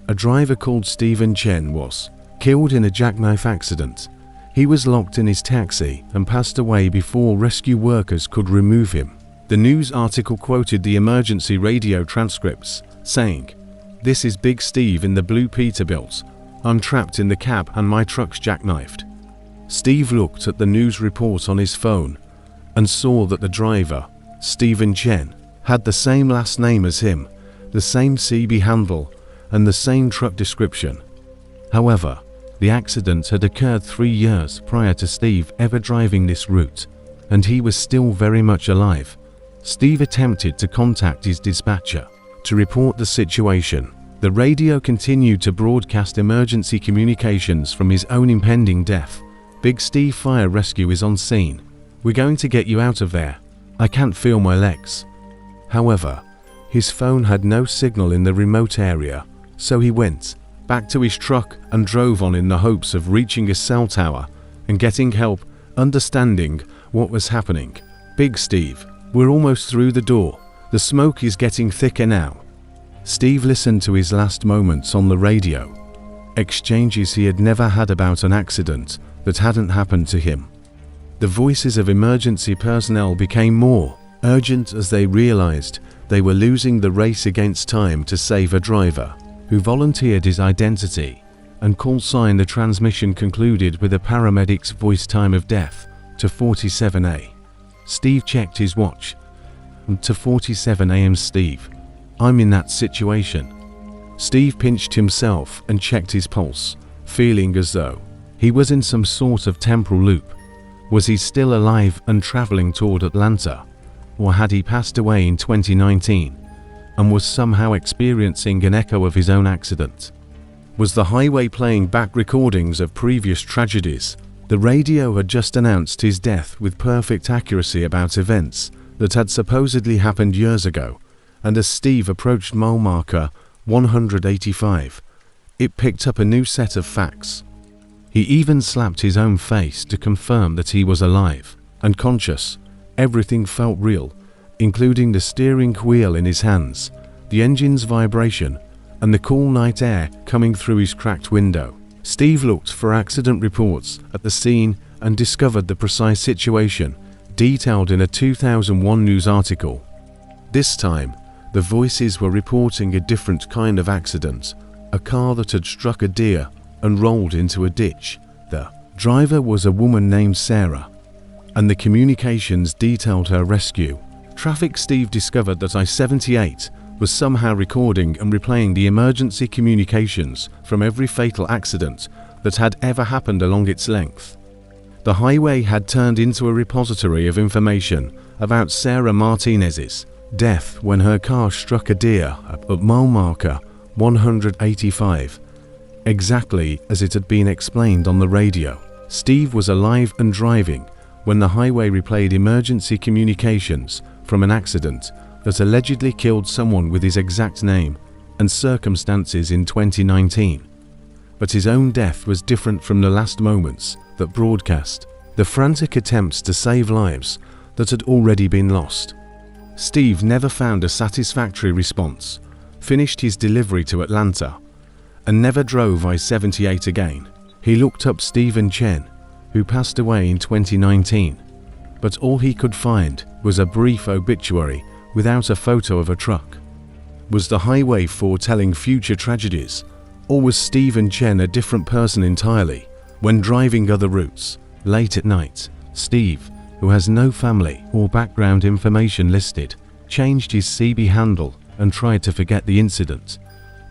a driver called Stephen Chen was killed in a jackknife accident. He was locked in his taxi and passed away before rescue workers could remove him. The news article quoted the emergency radio transcripts, saying, "This is Big Steve in the blue Peterbilt. I'm trapped in the cab and my truck's jackknifed." Steve looked at the news report on his phone and saw that the driver, Stephen Chen, had the same last name as him, the same CB handle, and the same truck description. However, the accident had occurred 3 years prior to Steve ever driving this route, and he was still very much alive. Steve attempted to contact his dispatcher to report the situation. The radio continued to broadcast emergency communications from his own impending death. "Big Steve, fire rescue is on scene. We're going to get you out of there. I can't feel my legs." However, his phone had no signal in the remote area, so he went back to his truck and drove on in the hopes of reaching a cell tower and getting help, understanding what was happening. "Big Steve, we're almost through the door. The smoke is getting thicker now." Steve listened to his last moments on the radio, exchanges he had never had about an accident that hadn't happened to him. The voices of emergency personnel became more urgent as they realized they were losing the race against time to save a driver who volunteered his identity and call sign. The transmission concluded with a paramedic's voice: "Time of death to 47 Steve checked his watch. "To 47 a.m. Steve, I'm in that situation." Steve pinched himself and checked his pulse, feeling as though he was in some sort of temporal loop. Was he still alive and traveling toward Atlanta? Or had he passed away in 2019 and was somehow experiencing an echo of his own accident? Was the highway playing back recordings of previous tragedies? The radio had just announced his death with perfect accuracy about events that had supposedly happened years ago, and as Steve approached mile marker 185, it picked up a new set of facts. He even slapped his own face to confirm that he was alive and conscious. Everything felt real, including the steering wheel in his hands, the engine's vibration, and the cool night air coming through his cracked window. Steve looked for accident reports at the scene and discovered the precise situation, detailed in a 2001 news article. This time, the voices were reporting a different kind of accident, a car that had struck a deer and rolled into a ditch. The driver was a woman named Sarah, and the communications detailed her rescue. Traffic Steve discovered that I-78 was somehow recording and replaying the emergency communications from every fatal accident that had ever happened along its length. The highway had turned into a repository of information about Sarah Martinez's death when her car struck a deer at mile marker 185, exactly as it had been explained on the radio. Steve was alive and driving when the highway replayed emergency communications from an accident that allegedly killed someone with his exact name and circumstances in 2019. But his own death was different from the last moments that broadcast the frantic attempts to save lives that had already been lost. Steve never found a satisfactory response, finished his delivery to Atlanta, and never drove I-78 again. He looked up Stephen Chen, who passed away in 2019, but all he could find was a brief obituary without a photo of a truck. Was the highway foretelling future tragedies, or was Stephen Chen a different person entirely? When driving other routes, late at night, Steve, who has no family or background information listed, changed his CB handle and tried to forget the incident,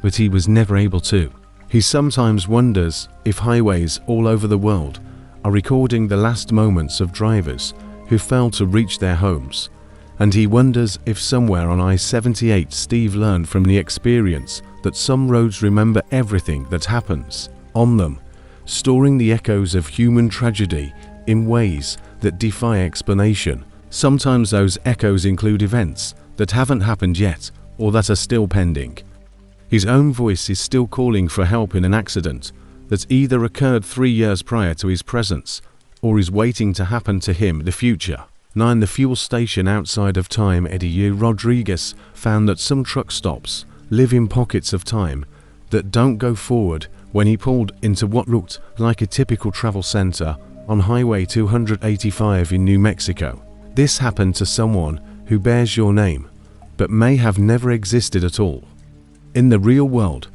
but he was never able to. He sometimes wonders if highways all over the world are recording the last moments of drivers who failed to reach their homes, and he wonders if somewhere on I-78 Steve learned from the experience that some roads remember everything that happens on them, storing the echoes of human tragedy in ways that defy explanation. Sometimes those echoes include events that haven't happened yet or that are still pending. His own voice is still calling for help in an accident that either occurred 3 years prior to his presence or is waiting to happen to him in the future. 9. The fuel station outside of time. Eddie U. Rodriguez found that some truck stops live in pockets of time that don't go forward. When he pulled into what looked like a typical travel center on Highway 285 in New Mexico. This happened to someone who bears your name, but may have never existed at all. In the real world,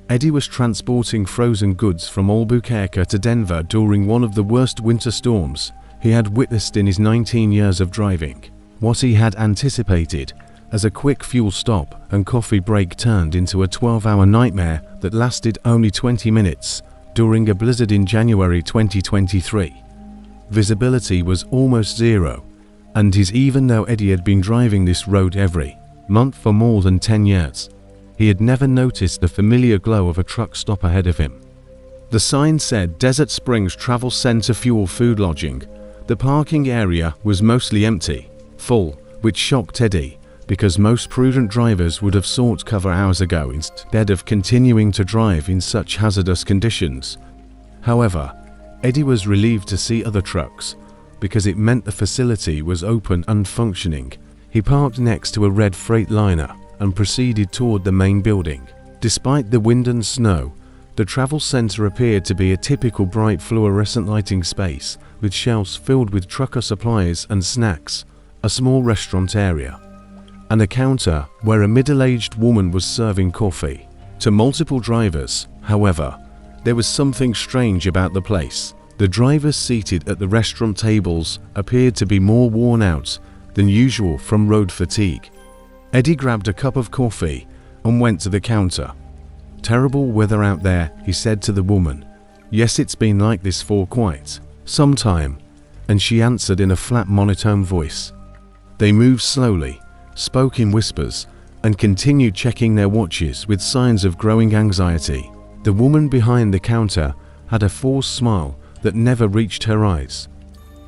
Eddie was transporting frozen goods from Albuquerque to Denver during one of the worst winter storms he had witnessed in his 19 years of driving. What he had anticipated as a quick fuel stop and coffee break turned into a 12-hour nightmare that lasted only 20 minutes during a blizzard in January 2023. Visibility was almost zero, and even though Eddie had been driving this road every month for more than 10 years, he had never noticed the familiar glow of a truck stop ahead of him. The sign said Desert Springs Travel Center Fuel Food Lodging. The parking area was mostly empty, full, which shocked Eddie, because most prudent drivers would have sought cover hours ago instead of continuing to drive in such hazardous conditions. However, Eddie was relieved to see other trucks, because it meant the facility was open and functioning. He parked next to a red Freightliner and proceeded toward the main building. Despite the wind and snow, the travel center appeared to be a typical bright fluorescent lighting space with shelves filled with trucker supplies and snacks, a small restaurant area, and a counter where a middle-aged woman was serving coffee. To multiple drivers, however, there was something strange about the place. The drivers seated at the restaurant tables appeared to be more worn out than usual from road fatigue. Eddie grabbed a cup of coffee and went to the counter. "Terrible weather out there," he said to the woman. "Yes, it's been like this for quite some time," and she answered in a flat monotone voice. They moved slowly, spoke in whispers, and continued checking their watches with signs of growing anxiety. The woman behind the counter had a forced smile that never reached her eyes.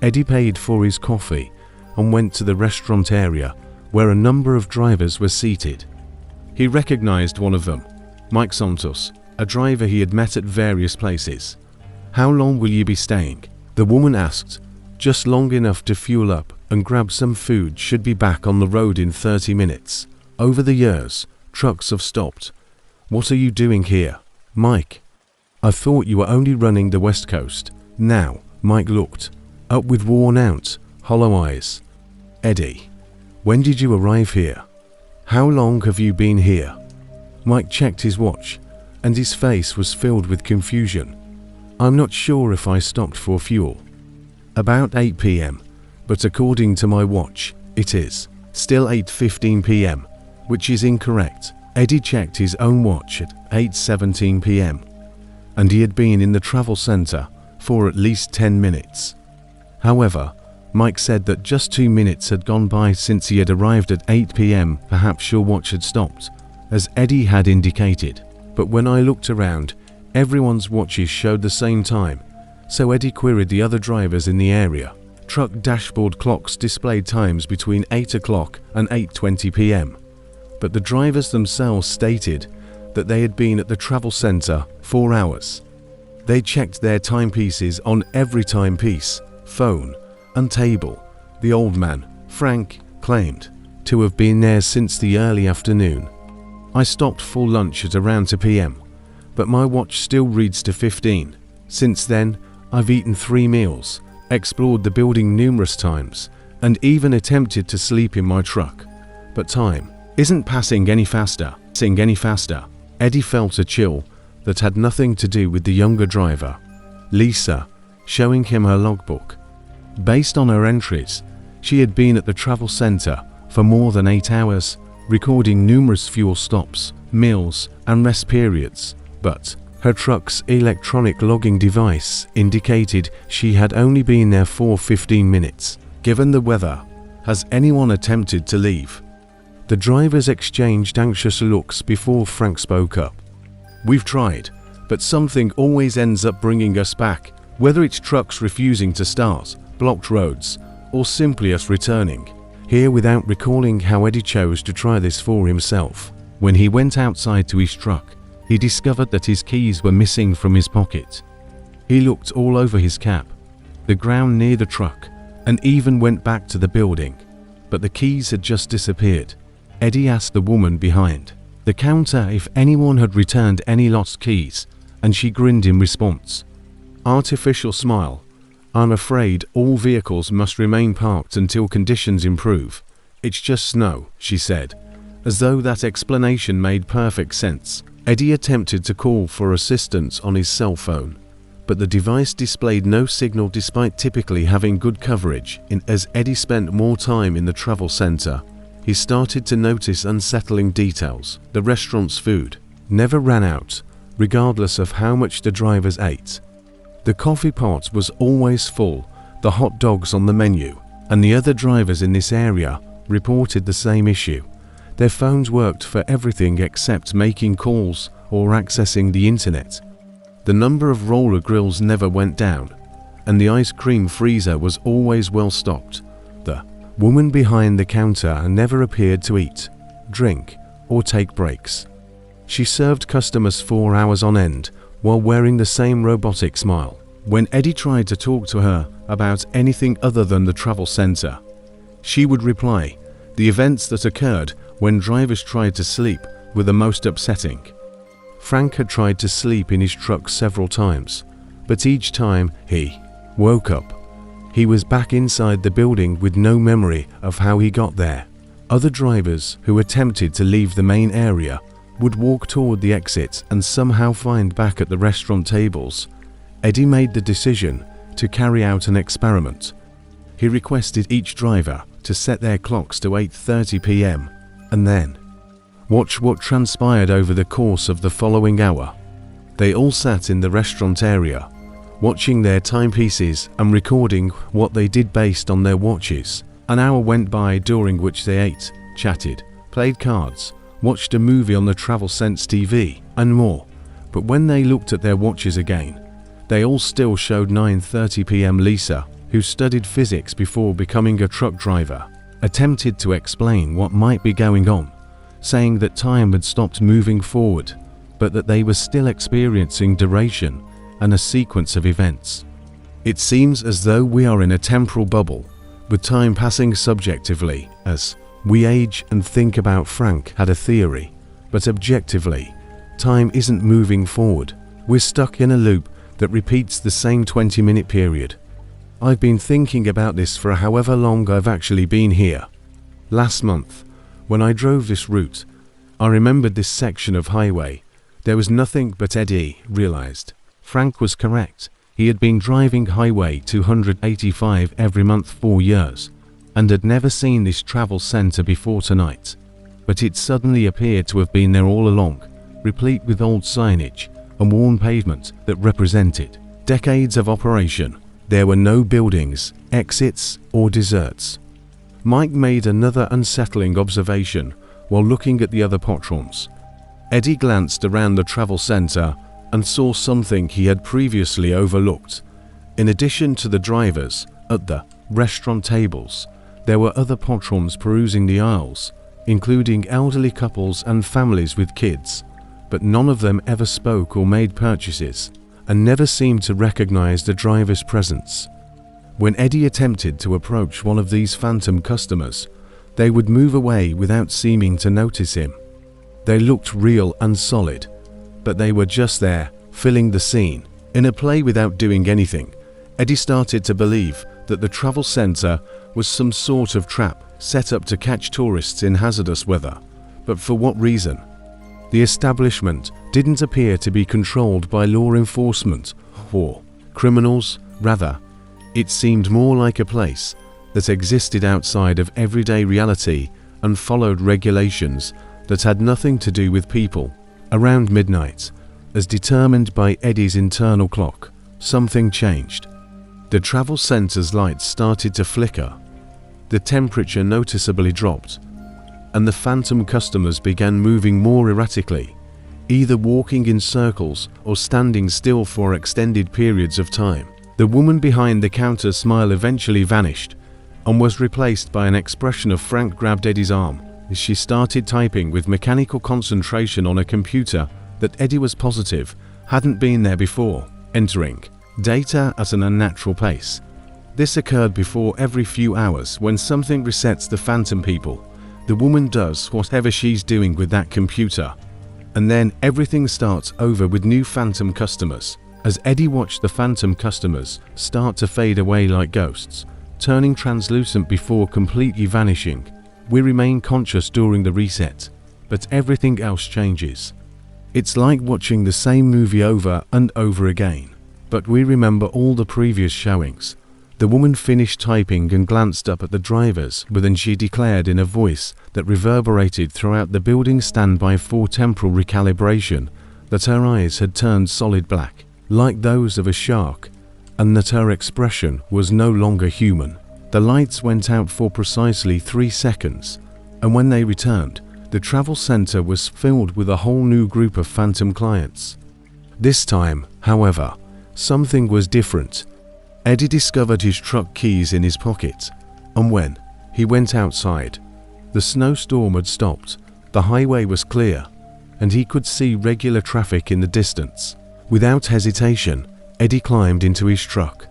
Eddie paid for his coffee and went to the restaurant area where a number of drivers were seated. He recognized one of them, Mike Santos, a driver he had met at various places. "How long will you be staying?" the woman asked. "Just long enough to fuel up and grab some food. Should be back on the road in 30 minutes. Over the years, trucks have stopped. What are you doing here, Mike? I thought you were only running the West Coast." Now, Mike looked up with worn-out, hollow eyes. "Eddie, when did you arrive here? How long have you been here?" Mike checked his watch and his face was filled with confusion. I'm not sure if I stopped for fuel. About 8 p.m, but according to my watch, it is still 8:15 p.m, which is incorrect. Eddie checked his own watch at 8:17 p.m, and he had been in the travel center for at least 10 minutes. However, Mike said that just 2 minutes had gone by since he had arrived at 8 p.m. Perhaps your watch had stopped, as Eddie had indicated. But when I looked around, everyone's watches showed the same time, so Eddie queried the other drivers in the area. Truck dashboard clocks displayed times between 8 o'clock and 8:20 p.m, but the drivers themselves stated that they had been at the travel center 4 hours. They checked their timepieces on every timepiece, phone, and table. The old man, Frank, claimed to have been there since the early afternoon. I stopped for lunch at around 2 p.m, but my watch still reads to 15. Since then, I've eaten 3 meals, explored the building numerous times, and even attempted to sleep in my truck. But time isn't passing any faster. Eddie felt a chill that had nothing to do with the younger driver, Lisa, showing him her logbook. Based on her entries, she had been at the travel center for more than 8 hours, recording numerous fuel stops, meals, and rest periods, but her truck's electronic logging device indicated she had only been there for 15 minutes. Given the weather, has anyone attempted to leave? The drivers exchanged anxious looks before Frank spoke up. We've tried, but something always ends up bringing us back, whether it's trucks refusing to start, blocked roads, or simply us returning. Here, without recalling how Eddie chose to try this for himself. When he went outside to his truck, he discovered that his keys were missing from his pocket. He looked all over his cab, the ground near the truck, and even went back to the building, but the keys had just disappeared. Eddie asked the woman behind the counter if anyone had returned any lost keys, and she grinned in response. Artificial smile. I'm afraid all vehicles must remain parked until conditions improve. It's just snow, she said, as though that explanation made perfect sense. Eddie attempted to call for assistance on his cell phone, but the device displayed no signal despite typically having good coverage. As Eddie spent more time in the travel center, he started to notice unsettling details. The restaurant's food never ran out, regardless of how much the drivers ate. The coffee pot was always full, the hot dogs on the menu, and the other drivers in this area reported the same issue. Their phones worked for everything except making calls or accessing the internet. The number of roller grills never went down, and the ice cream freezer was always well stocked. The woman behind the counter never appeared to eat, drink, or take breaks. She served customers 4 hours on end while wearing the same robotic smile. When Eddie tried to talk to her about anything other than the travel center, she would reply, "The events that occurred when drivers tried to sleep were the most upsetting." Frank had tried to sleep in his truck several times, but each time he woke up, he was back inside the building with no memory of how he got there. Other drivers who attempted to leave the main area would walk toward the exit and somehow find back at the restaurant tables. Eddie made the decision to carry out an experiment. He requested each driver to set their clocks to 8:30 p.m. and then watch what transpired over the course of the following hour. They all sat in the restaurant area, watching their timepieces and recording what they did based on their watches. An hour went by during which they ate, chatted, played cards, watched a movie on the Travel Sense TV, and more. But when they looked at their watches again, they all still showed 9:30 p.m. Lisa, who studied physics before becoming a truck driver, attempted to explain what might be going on, saying that time had stopped moving forward, but that they were still experiencing duration and a sequence of events. It seems as though we are in a temporal bubble, with time passing subjectively as we age and think about. Frank had a theory, but objectively, time isn't moving forward. We're stuck in a loop that repeats the same 20-minute period. I've been thinking about this for however long I've actually been here. Last month, when I drove this route, I remembered this section of highway There was nothing, but Eddie realized Frank was correct. He had been driving Highway 285 every month for years, and had never seen this travel center before tonight. But it suddenly appeared to have been there all along, replete with old signage and worn pavement that represented decades of operation. There were no buildings, exits, or deserts. Mike made another unsettling observation while looking at the other patrons. Eddie glanced around the travel center and saw something he had previously overlooked. In addition to the drivers at the restaurant tables, there were other patrons perusing the aisles, including elderly couples and families with kids, but none of them ever spoke or made purchases, and never seemed to recognize the driver's presence. When Eddie attempted to approach one of these phantom customers, they would move away without seeming to notice him. They looked real and solid, but they were just there, filling the scene. In a play without doing anything, Eddie started to believe that the travel center was some sort of trap set up to catch tourists in hazardous weather. But for what reason? The establishment didn't appear to be controlled by law enforcement or criminals. Rather, it seemed more like a place that existed outside of everyday reality and followed regulations that had nothing to do with people. Around midnight, as determined by Eddie's internal clock, something changed. The travel center's lights started to flicker, the temperature noticeably dropped, and the phantom customers began moving more erratically, either walking in circles or standing still for extended periods of time. The woman behind the counter's smile eventually vanished and was replaced by an expression of Frank grabbed Eddie's arm as she started typing with mechanical concentration on a computer that Eddie was positive hadn't been there before, entering data at an unnatural pace. This occurred before every few hours when something resets the phantom people. The woman does whatever she's doing with that computer, and then everything starts over with new phantom customers. As Eddie watched the phantom customers start to fade away like ghosts, turning translucent before completely vanishing, we remain conscious during the reset, but everything else changes. It's like watching the same movie over and over again, but we remember all the previous showings. The woman finished typing and glanced up at the drivers, but then she declared in a voice that reverberated throughout the building, standby for temporal recalibration, that her eyes had turned solid black, like those of a shark, and that her expression was no longer human. The lights went out for precisely 3 seconds, and when they returned, the travel center was filled with a whole new group of phantom clients. This time, however, something was different. Eddie discovered his truck keys in his pocket, and when he went outside, the snowstorm had stopped, the highway was clear, and he could see regular traffic in the distance. Without hesitation, Eddie climbed into his truck.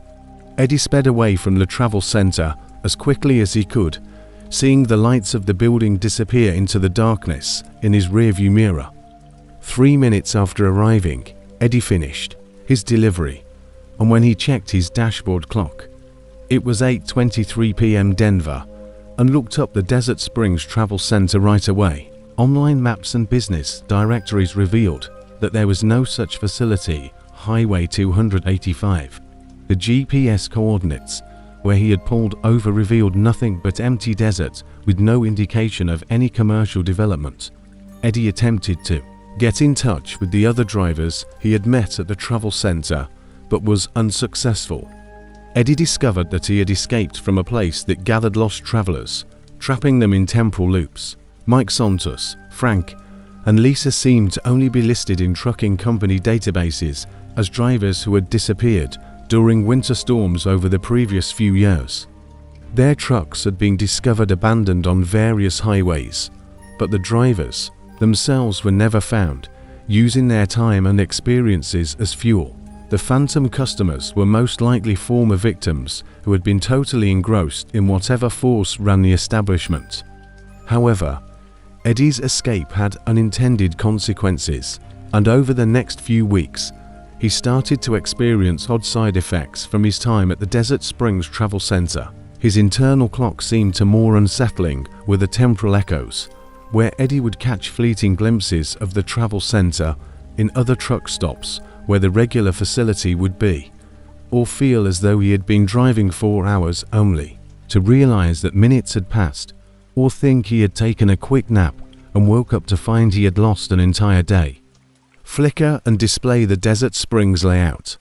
Eddie sped away from the travel center as quickly as he could, seeing the lights of the building disappear into the darkness in his rearview mirror. 3 minutes after arriving, Eddie finished his delivery, and when he checked his dashboard clock, it was 8:23 p.m. Denver, and looked up the Desert Springs Travel Center right away. Online maps and business directories revealed that there was no such facility. Highway 285. The GPS coordinates where he had pulled over revealed nothing but empty desert with no indication of any commercial development. Eddie attempted to get in touch with the other drivers he had met at the travel center, but was unsuccessful. Eddie discovered that he had escaped from a place that gathered lost travelers, trapping them in temporal loops. Mike Santos, Frank, and Lisa seemed to only be listed in trucking company databases as drivers who had disappeared during winter storms over the previous few years. Their trucks had been discovered abandoned on various highways, but the drivers themselves were never found, using their time and experiences as fuel. The phantom customers were most likely former victims who had been totally engrossed in whatever force ran the establishment. However, Eddie's escape had unintended consequences, and over the next few weeks, he started to experience odd side effects from his time at the Desert Springs Travel Center. His internal clock seemed to more unsettling with the temporal echoes, where Eddie would catch fleeting glimpses of the travel center in other truck stops where the regular facility would be, or feel as though he had been driving 4 hours only to realize that minutes had passed, or think he had taken a quick nap and woke up to find he had lost an entire day. Flicker and display the Desert Springs layout.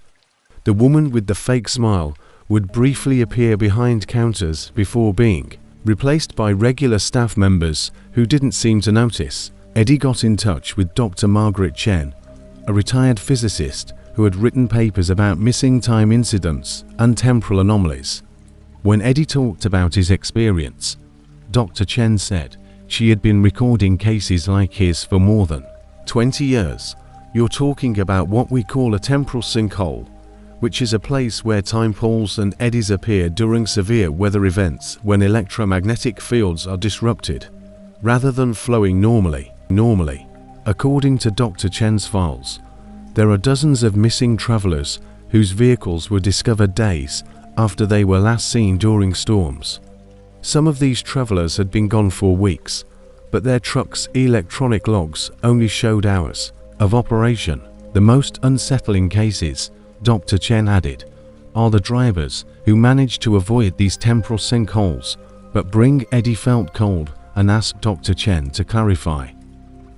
The woman with the fake smile would briefly appear behind counters before being replaced by regular staff members who didn't seem to notice. Eddie got in touch with Dr. Margaret Chen, a retired physicist who had written papers about missing time incidents and temporal anomalies. When Eddie talked about his experience, Dr. Chen said she had been recording cases like his for more than 20 years. You're talking about what we call a temporal sinkhole, which is a place where time poles and eddies appear during severe weather events when electromagnetic fields are disrupted, rather than flowing normally. According to Dr. Chen's files, there are dozens of missing travelers whose vehicles were discovered days after they were last seen during storms. Some of these travelers had been gone for weeks, but their trucks' electronic logs only showed hours of operation. The most unsettling cases, Dr. Chen added, are the drivers who managed to avoid these temporal sinkholes but bring. Eddie felt cold and asked Dr. Chen to clarify.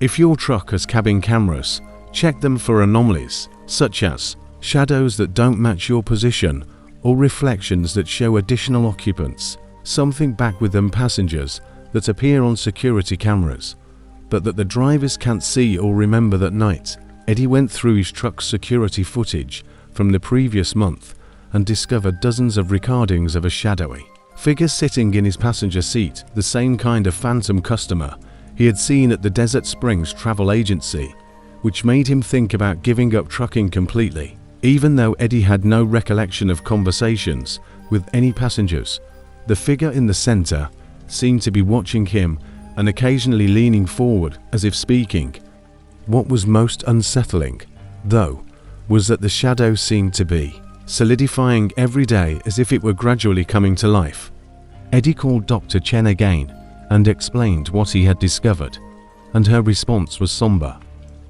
If your truck has cabin cameras, check them for anomalies, such as shadows that don't match your position or reflections that show additional occupants, something back with them passengers that appear on security cameras, but that the drivers can't see or remember that night. Eddie went through his truck's security footage from the previous month and discovered dozens of recordings of a shadowy figure sitting in his passenger seat, the same kind of phantom customer he had seen at the Desert Springs travel agency, which made him think about giving up trucking completely. Even though Eddie had no recollection of conversations with any passengers, the figure in the center seemed to be watching him and occasionally leaning forward as if speaking. What was most unsettling, though, was that the shadow seemed to be solidifying every day as if it were gradually coming to life. Eddie called Dr. Chen again and explained what he had discovered, and her response was somber.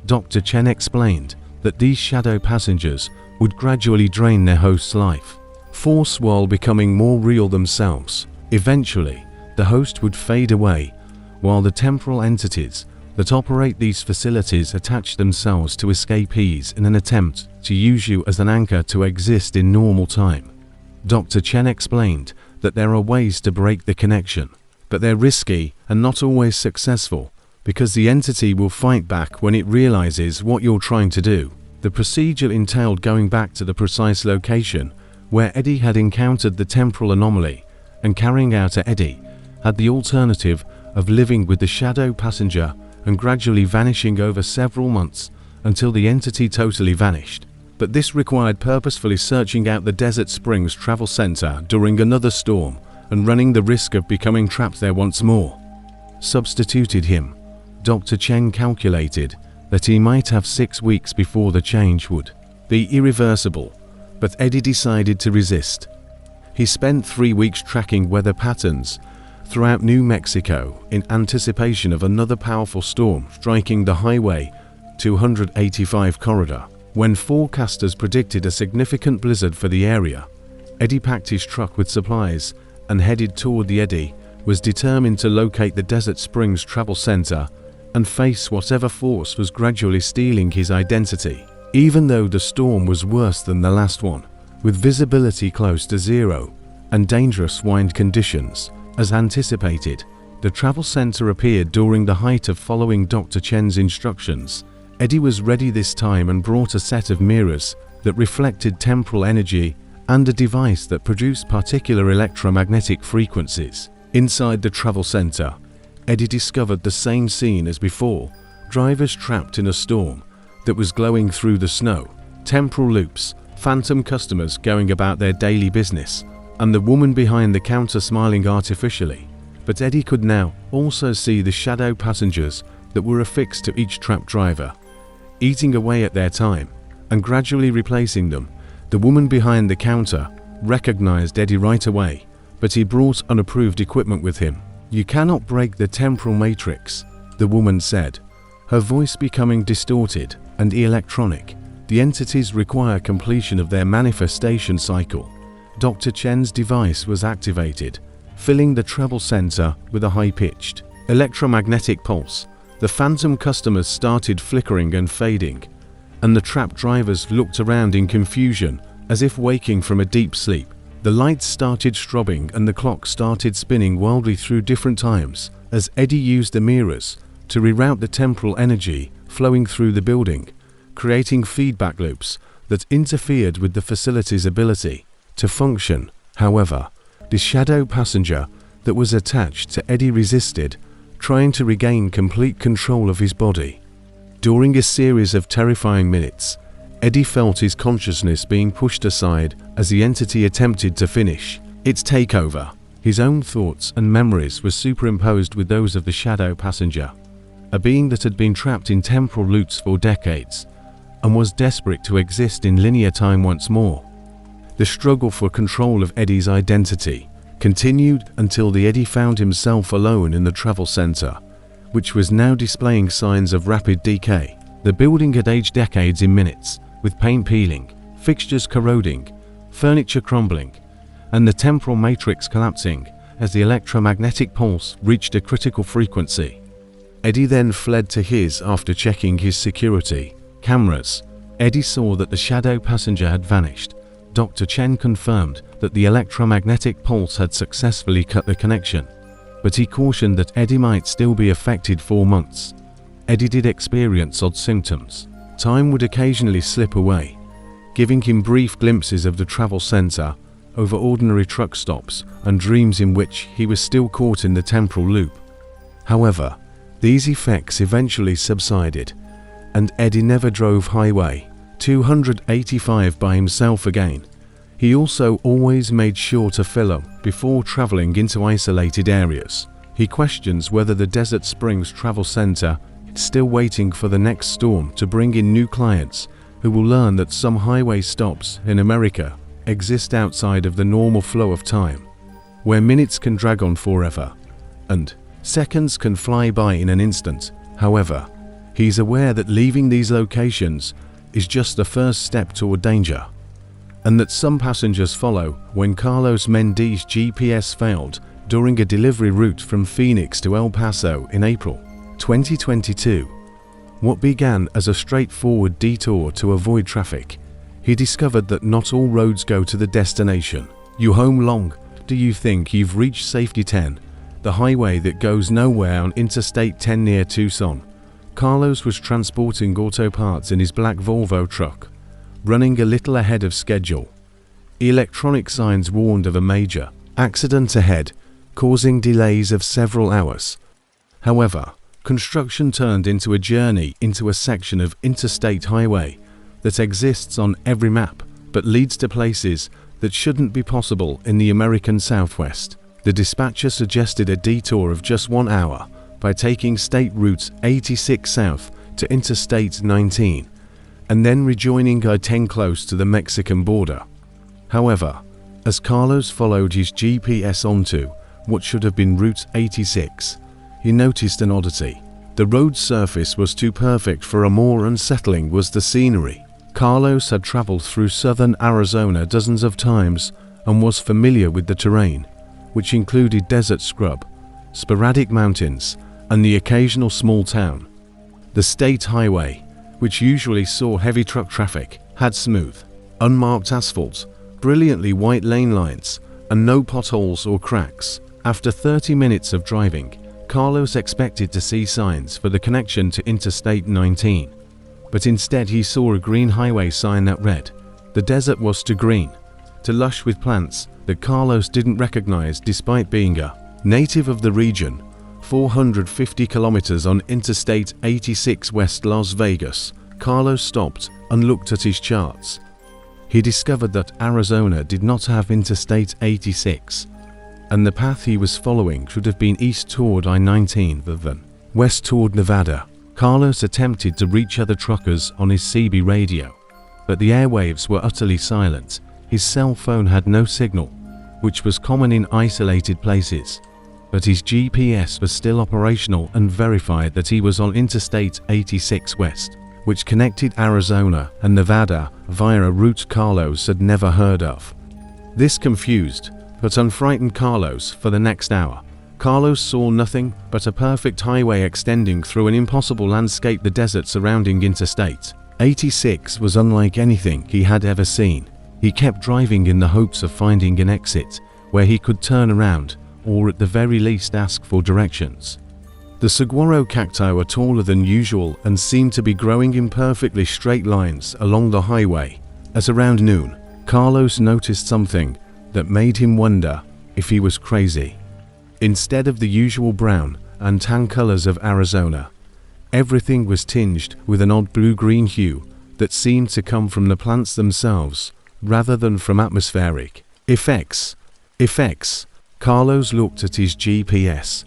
Dr. Chen explained that these shadow passengers would gradually drain their host's life force while becoming more real themselves. Eventually, the host would fade away, while the temporal entities that operate these facilities attach themselves to escapees in an attempt to use you as an anchor to exist in normal time. Dr. Chen explained that there are ways to break the connection, but they're risky and not always successful because the entity will fight back when it realizes what you're trying to do. The procedure entailed going back to the precise location where Eddie had encountered the temporal anomaly and carrying out. Eddie had the alternative of living with the shadow passenger and gradually vanishing over several months until the entity totally vanished. But this required purposefully searching out the Desert Springs Travel Center during another storm and running the risk of becoming trapped there once more. Substituted him. Dr. Chen calculated that he might have 6 weeks before the change would be irreversible, but Eddie decided to resist. He spent 3 weeks tracking weather patterns throughout New Mexico in anticipation of another powerful storm striking the Highway 285 corridor. When forecasters predicted a significant blizzard for the area, Eddie packed his truck with supplies and headed toward the. Eddie was determined to locate the Desert Springs Travel Center and face whatever force was gradually stealing his identity. Even though the storm was worse than the last one, with visibility close to zero and dangerous wind conditions, as anticipated, the travel center appeared during the height of following Dr. Chen's instructions. Eddie was ready this time and brought a set of mirrors that reflected temporal energy and a device that produced particular electromagnetic frequencies. Inside the travel center, Eddie discovered the same scene as before: drivers trapped in a storm that was glowing through the snow, temporal loops, phantom customers going about their daily business, and the woman behind the counter smiling artificially. But Eddie could now also see the shadow passengers that were affixed to each trapped driver, eating away at their time and gradually replacing them. The woman behind the counter recognized Eddie right away, but he brought unapproved equipment with him. "You cannot break the temporal matrix," the woman said, her voice becoming distorted and electronic, the entities require completion of their manifestation cycle. Dr. Chen's device was activated, filling the travel center with a high-pitched electromagnetic pulse. The phantom customers started flickering and fading, and the trap drivers looked around in confusion, as if waking from a deep sleep. The lights started strobing and the clock started spinning wildly through different times, as Eddie used the mirrors to reroute the temporal energy flowing through the building, creating feedback loops that interfered with the facility's ability to function. However, the shadow passenger that was attached to Eddie resisted, trying to regain complete control of his body. During a series of terrifying minutes, Eddie felt his consciousness being pushed aside as the entity attempted to finish its takeover. His own thoughts and memories were superimposed with those of the shadow passenger, a being that had been trapped in temporal loops for decades and was desperate to exist in linear time once more. The struggle for control of Eddie's identity continued until the Eddie found himself alone in the travel center, which was now displaying signs of rapid decay. The building had aged decades in minutes, with paint peeling, fixtures corroding, furniture crumbling, and the temporal matrix collapsing as the electromagnetic pulse reached a critical frequency. Eddie then fled to his after checking his security cameras. Eddie saw that the shadow passenger had vanished. Dr. Chen confirmed that the electromagnetic pulse had successfully cut the connection, but he cautioned that Eddie might still be affected for months. Eddie did experience odd symptoms. Time would occasionally slip away, giving him brief glimpses of the travel center over ordinary truck stops and dreams in which he was still caught in the temporal loop. However, these effects eventually subsided, and Eddie never drove Highway 285 by himself again. He also always made sure to film before traveling into isolated areas. He questions whether the Desert Springs Travel Center is still waiting for the next storm to bring in new clients who will learn that some highway stops in America exist outside of the normal flow of time, where minutes can drag on forever and seconds can fly by in an instant. However, he's aware that leaving these locations is just the first step toward danger, and that some passengers follow when Carlos Mendes' GPS failed during a delivery route from Phoenix to El Paso in April 2022. What began as a straightforward detour to avoid traffic, he discovered that not all roads go to the destination. You home long do you think you've reached Safety 10, the highway that goes nowhere on Interstate 10 near Tucson? Carlos was transporting auto parts in his black Volvo truck, running a little ahead of schedule. Electronic signs warned of a major accident ahead, causing delays of several hours. However, construction turned into a journey into a section of interstate highway that exists on every map but leads to places that shouldn't be possible in the American Southwest. The dispatcher suggested a detour of just 1 hour by taking State Route 86 south to Interstate 19 and then rejoining I-10 close to the Mexican border. However, as Carlos followed his GPS onto what should have been Route 86, he noticed an oddity. The road surface was too perfect for a more unsettling was the scenery. Carlos had traveled through southern Arizona dozens of times and was familiar with the terrain, which included desert scrub, sporadic mountains, and the occasional small town. The state highway, which usually saw heavy truck traffic, had smooth, unmarked asphalt, brilliantly white lane lines, and no potholes or cracks. After 30 minutes of driving, Carlos expected to see signs for the connection to Interstate 19, but instead he saw a green highway sign that read, "The desert was too green, too lush with plants," that Carlos didn't recognize despite being a native of the region. 450 kilometers on Interstate 86 west Las Vegas, Carlos stopped and looked at his charts. He discovered that Arizona did not have Interstate 86, and the path he was following should have been east toward I-19 rather than west toward Nevada. Carlos attempted to reach other truckers on his CB radio, but the airwaves were utterly silent. His cell phone had no signal, which was common in isolated places, but his GPS was still operational and verified that he was on Interstate 86 West. which connected Arizona and Nevada via a route Carlos had never heard of. This confused but unfrightened Carlos for the next hour. Carlos saw nothing but a perfect highway extending through an impossible landscape. The desert surrounding Interstate 86 was unlike anything he had ever seen. He kept driving in the hopes of finding an exit where he could turn around or at the very least ask for directions. The saguaro cacti were taller than usual and seemed to be growing in perfectly straight lines along the highway. At around noon, Carlos noticed something that made him wonder if he was crazy. Instead of the usual brown and tan colors of Arizona, everything was tinged with an odd blue-green hue that seemed to come from the plants themselves rather than from atmospheric effects. Carlos looked at his GPS,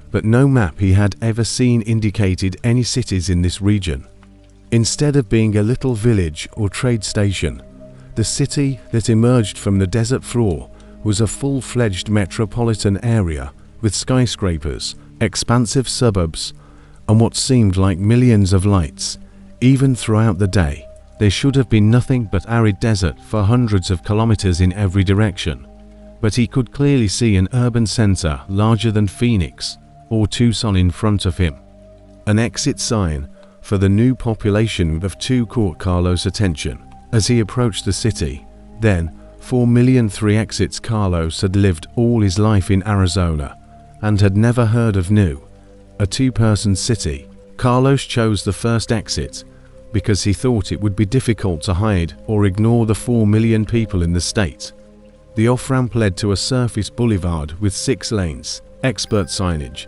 but no map he had ever seen indicated any cities in this region. Instead of being a little village or trade station, the city that emerged from the desert floor was a full-fledged metropolitan area with skyscrapers, expansive suburbs, and what seemed like millions of lights. Even throughout the day, there should have been nothing but arid desert for hundreds of kilometers in every direction. But he could clearly see an urban center larger than Phoenix or Tucson in front of him. An exit sign for the new population of 2 caught Carlos' attention as he approached the city. Then, 4,000,003 exits. Carlos had lived all his life in Arizona and had never heard of New, a 2-person city. Carlos chose the first exit because he thought it would be difficult to hide or ignore the 4 million people in the state. The off-ramp led to a surface boulevard with 6 lanes, expert signage,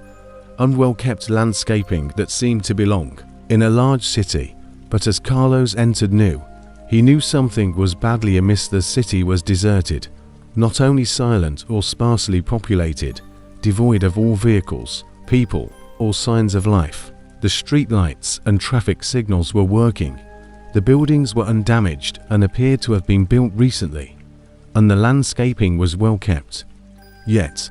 unwell-kept landscaping that seemed to belong in a large city. But as Carlos entered New, he knew something was badly amiss. The city was deserted, not only silent or sparsely populated, devoid of all vehicles, people, or signs of life. The street lights and traffic signals were working. The buildings were undamaged and appeared to have been built recently, and the landscaping was well kept. Yet,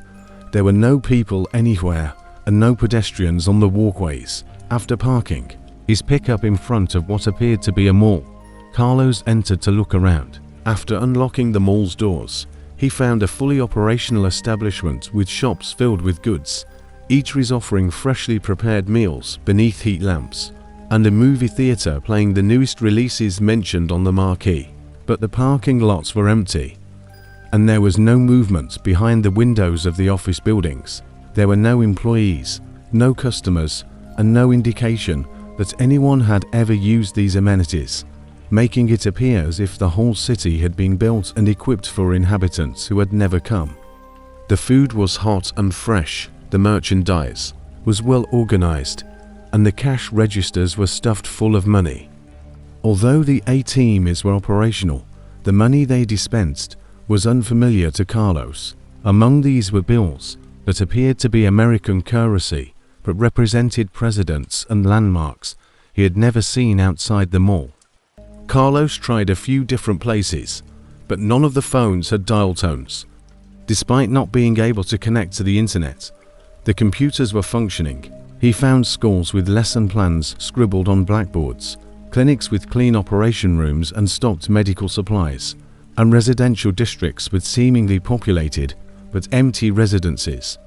there were no people anywhere and no pedestrians on the walkways. After parking his pickup in front of what appeared to be a mall, Carlos entered to look around. After unlocking the mall's doors, he found a fully operational establishment with shops filled with goods. Eateries offering freshly prepared meals beneath heat lamps, and a movie theater playing the newest releases mentioned on the marquee. But the parking lots were empty, and there was no movement behind the windows of the office buildings. There were no employees, no customers, and no indication that anyone had ever used these amenities, making it appear as if the whole city had been built and equipped for inhabitants who had never come. The food was hot and fresh, the merchandise was well organized, and the cash registers were stuffed full of money. Although the ATMs were operational, the money they dispensed was unfamiliar to Carlos. Among these were bills that appeared to be American currency, but represented presidents and landmarks he had never seen outside the mall. Carlos tried a few different places, but none of the phones had dial tones. Despite not being able to connect to the internet, the computers were functioning. He found schools with lesson plans scribbled on blackboards, clinics with clean operation rooms and stocked medical supplies, and residential districts with seemingly populated but empty residences.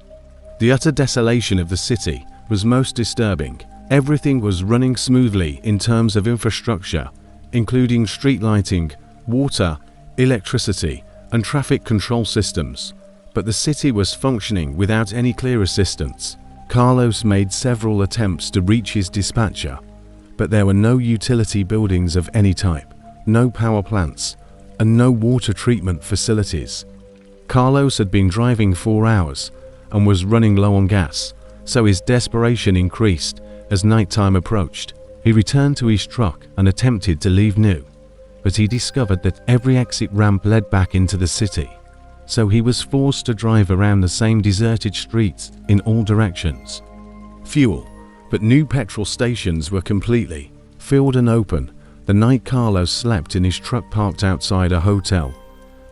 The utter desolation of the city was most disturbing. Everything was running smoothly in terms of infrastructure, including street lighting, water, electricity, and traffic control systems. But the city was functioning without any clear assistance. Carlos made several attempts to reach his dispatcher, but there were no utility buildings of any type, no power plants, and no water treatment facilities. Carlos had been driving 4 hours and was running low on gas, so his desperation increased as nighttime approached. He returned to his truck and attempted to leave New, but he discovered that every exit ramp led back into the city, so he was forced to drive around the same deserted streets in all directions. Fuel, but new petrol stations were completely filled and open. The night Carlos slept in his truck parked outside a hotel.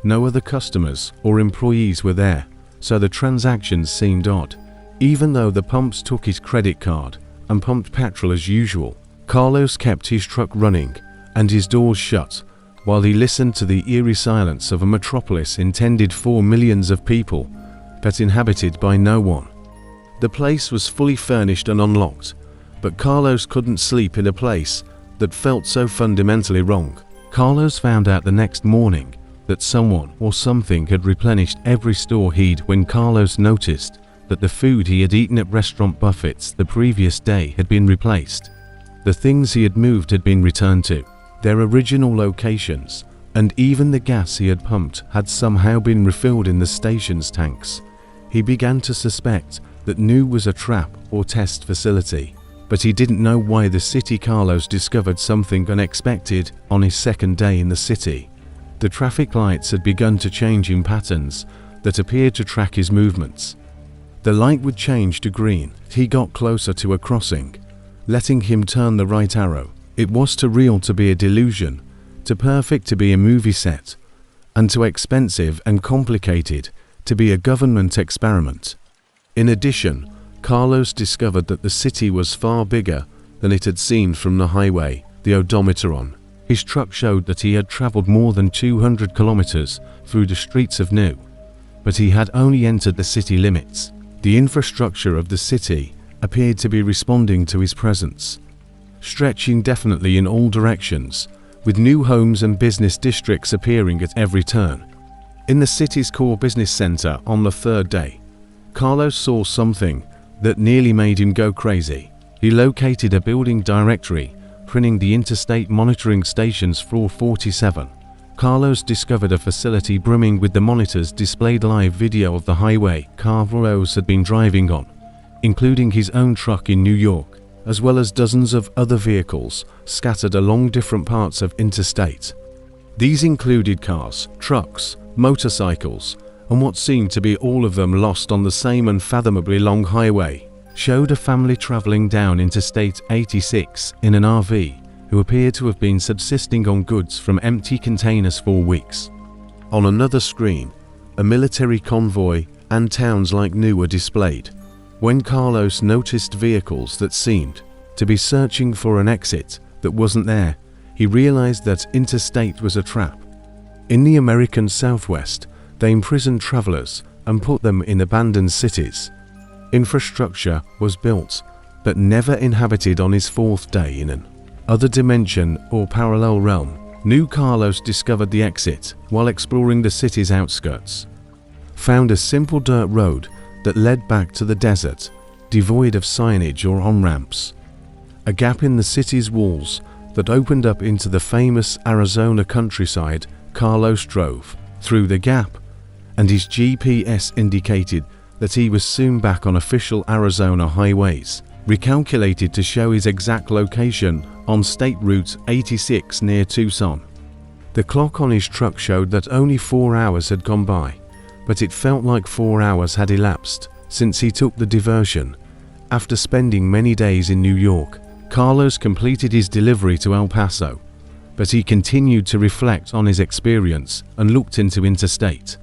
No other customers or employees were there, so the transactions seemed odd. Even though the pumps took his credit card and pumped petrol as usual, Carlos kept his truck running and his doors shut while he listened to the eerie silence of a metropolis intended for millions of people, but inhabited by no one. The place was fully furnished and unlocked, but Carlos couldn't sleep in a place that felt so fundamentally wrong. Carlos found out the next morning that someone or something had replenished every store he'd when Carlos noticed that the food he had eaten at restaurant buffets the previous day had been replaced. The things he had moved had been returned to their original locations, and even the gas he had pumped had somehow been refilled in the station's tanks. He began to suspect that New was a trap or test facility, but he didn't know why the city. Carlos discovered something unexpected on his second day in the city. The traffic lights had begun to change in patterns that appeared to track his movements. The light would change to green. He got closer to a crossing, letting him turn the right arrow. It was too real to be a delusion, too perfect to be a movie set, and too expensive and complicated to be a government experiment. In addition, Carlos discovered that the city was far bigger than it had seemed from the highway. The odometer on his truck showed that he had traveled more than 200 kilometers through the streets of New, but he had only entered the city limits. The infrastructure of the city appeared to be responding to his presence, stretching definitely in all directions, with new homes and business districts appearing at every turn. In the city's core business center on the third day, Carlos saw something that nearly made him go crazy. He located a building directory, printing the interstate monitoring stations floor 47. Carlos discovered a facility brimming with the monitors displayed live video of the highway Carlos had been driving on, including his own truck in New York, as well as dozens of other vehicles scattered along different parts of interstate. These included cars, trucks, motorcycles, and what seemed to be all of them lost on the same unfathomably long highway. Showed a family traveling down Interstate 86 in an RV who appeared to have been subsisting on goods from empty containers for weeks. On another screen, a military convoy and towns like New were displayed. When Carlos noticed vehicles that seemed to be searching for an exit that wasn't there, he realized that interstate was a trap. In the American Southwest, they imprisoned travelers and put them in abandoned cities. Infrastructure was built, but never inhabited. On his fourth day in an other dimension or parallel realm, New Carlos discovered the exit while exploring the city's outskirts. Found a simple dirt road that led back to the desert, devoid of signage or on-ramps. A gap in the city's walls that opened up into the famous Arizona countryside. Carlos drove through the gap, and his GPS indicated that he was soon back on official Arizona highways, recalculated to show his exact location on State Route 86 near Tucson. The clock on his truck showed that only 4 hours had gone by, but it felt like 4 hours had elapsed since he took the diversion. After spending many days in New York, Carlos completed his delivery to El Paso, but he continued to reflect on his experience and looked into interstate,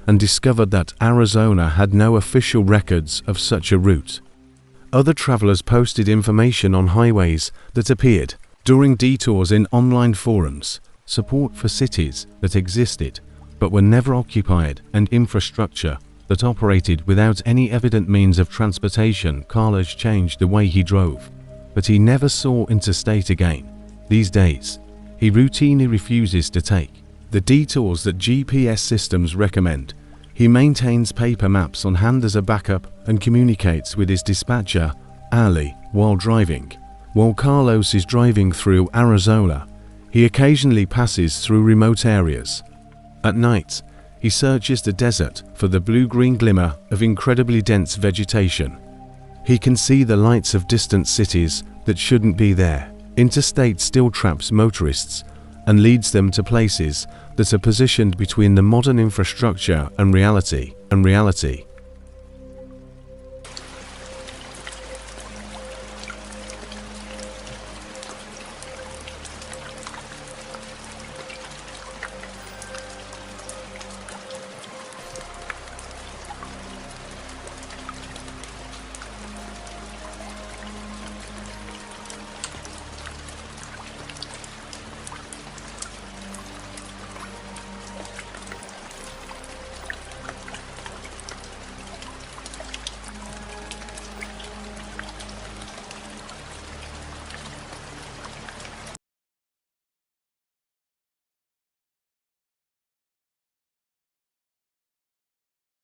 and discovered that Arizona had no official records of such a route. Other travelers posted information on highways that appeared during detours in online forums, support for cities that existed but were never occupied, and infrastructure that operated without any evident means of transportation. Carlos changed the way he drove, but he never saw interstate again. These days, he routinely refuses to take the detours that GPS systems recommend. He maintains paper maps on hand as a backup and communicates with his dispatcher, Ali, while driving. While Carlos is driving through Arizona, he occasionally passes through remote areas. At night, he searches the desert for the blue-green glimmer of incredibly dense vegetation. He can see the lights of distant cities that shouldn't be there. Interstate still traps motorists and leads them to places that are positioned between the modern infrastructure and reality.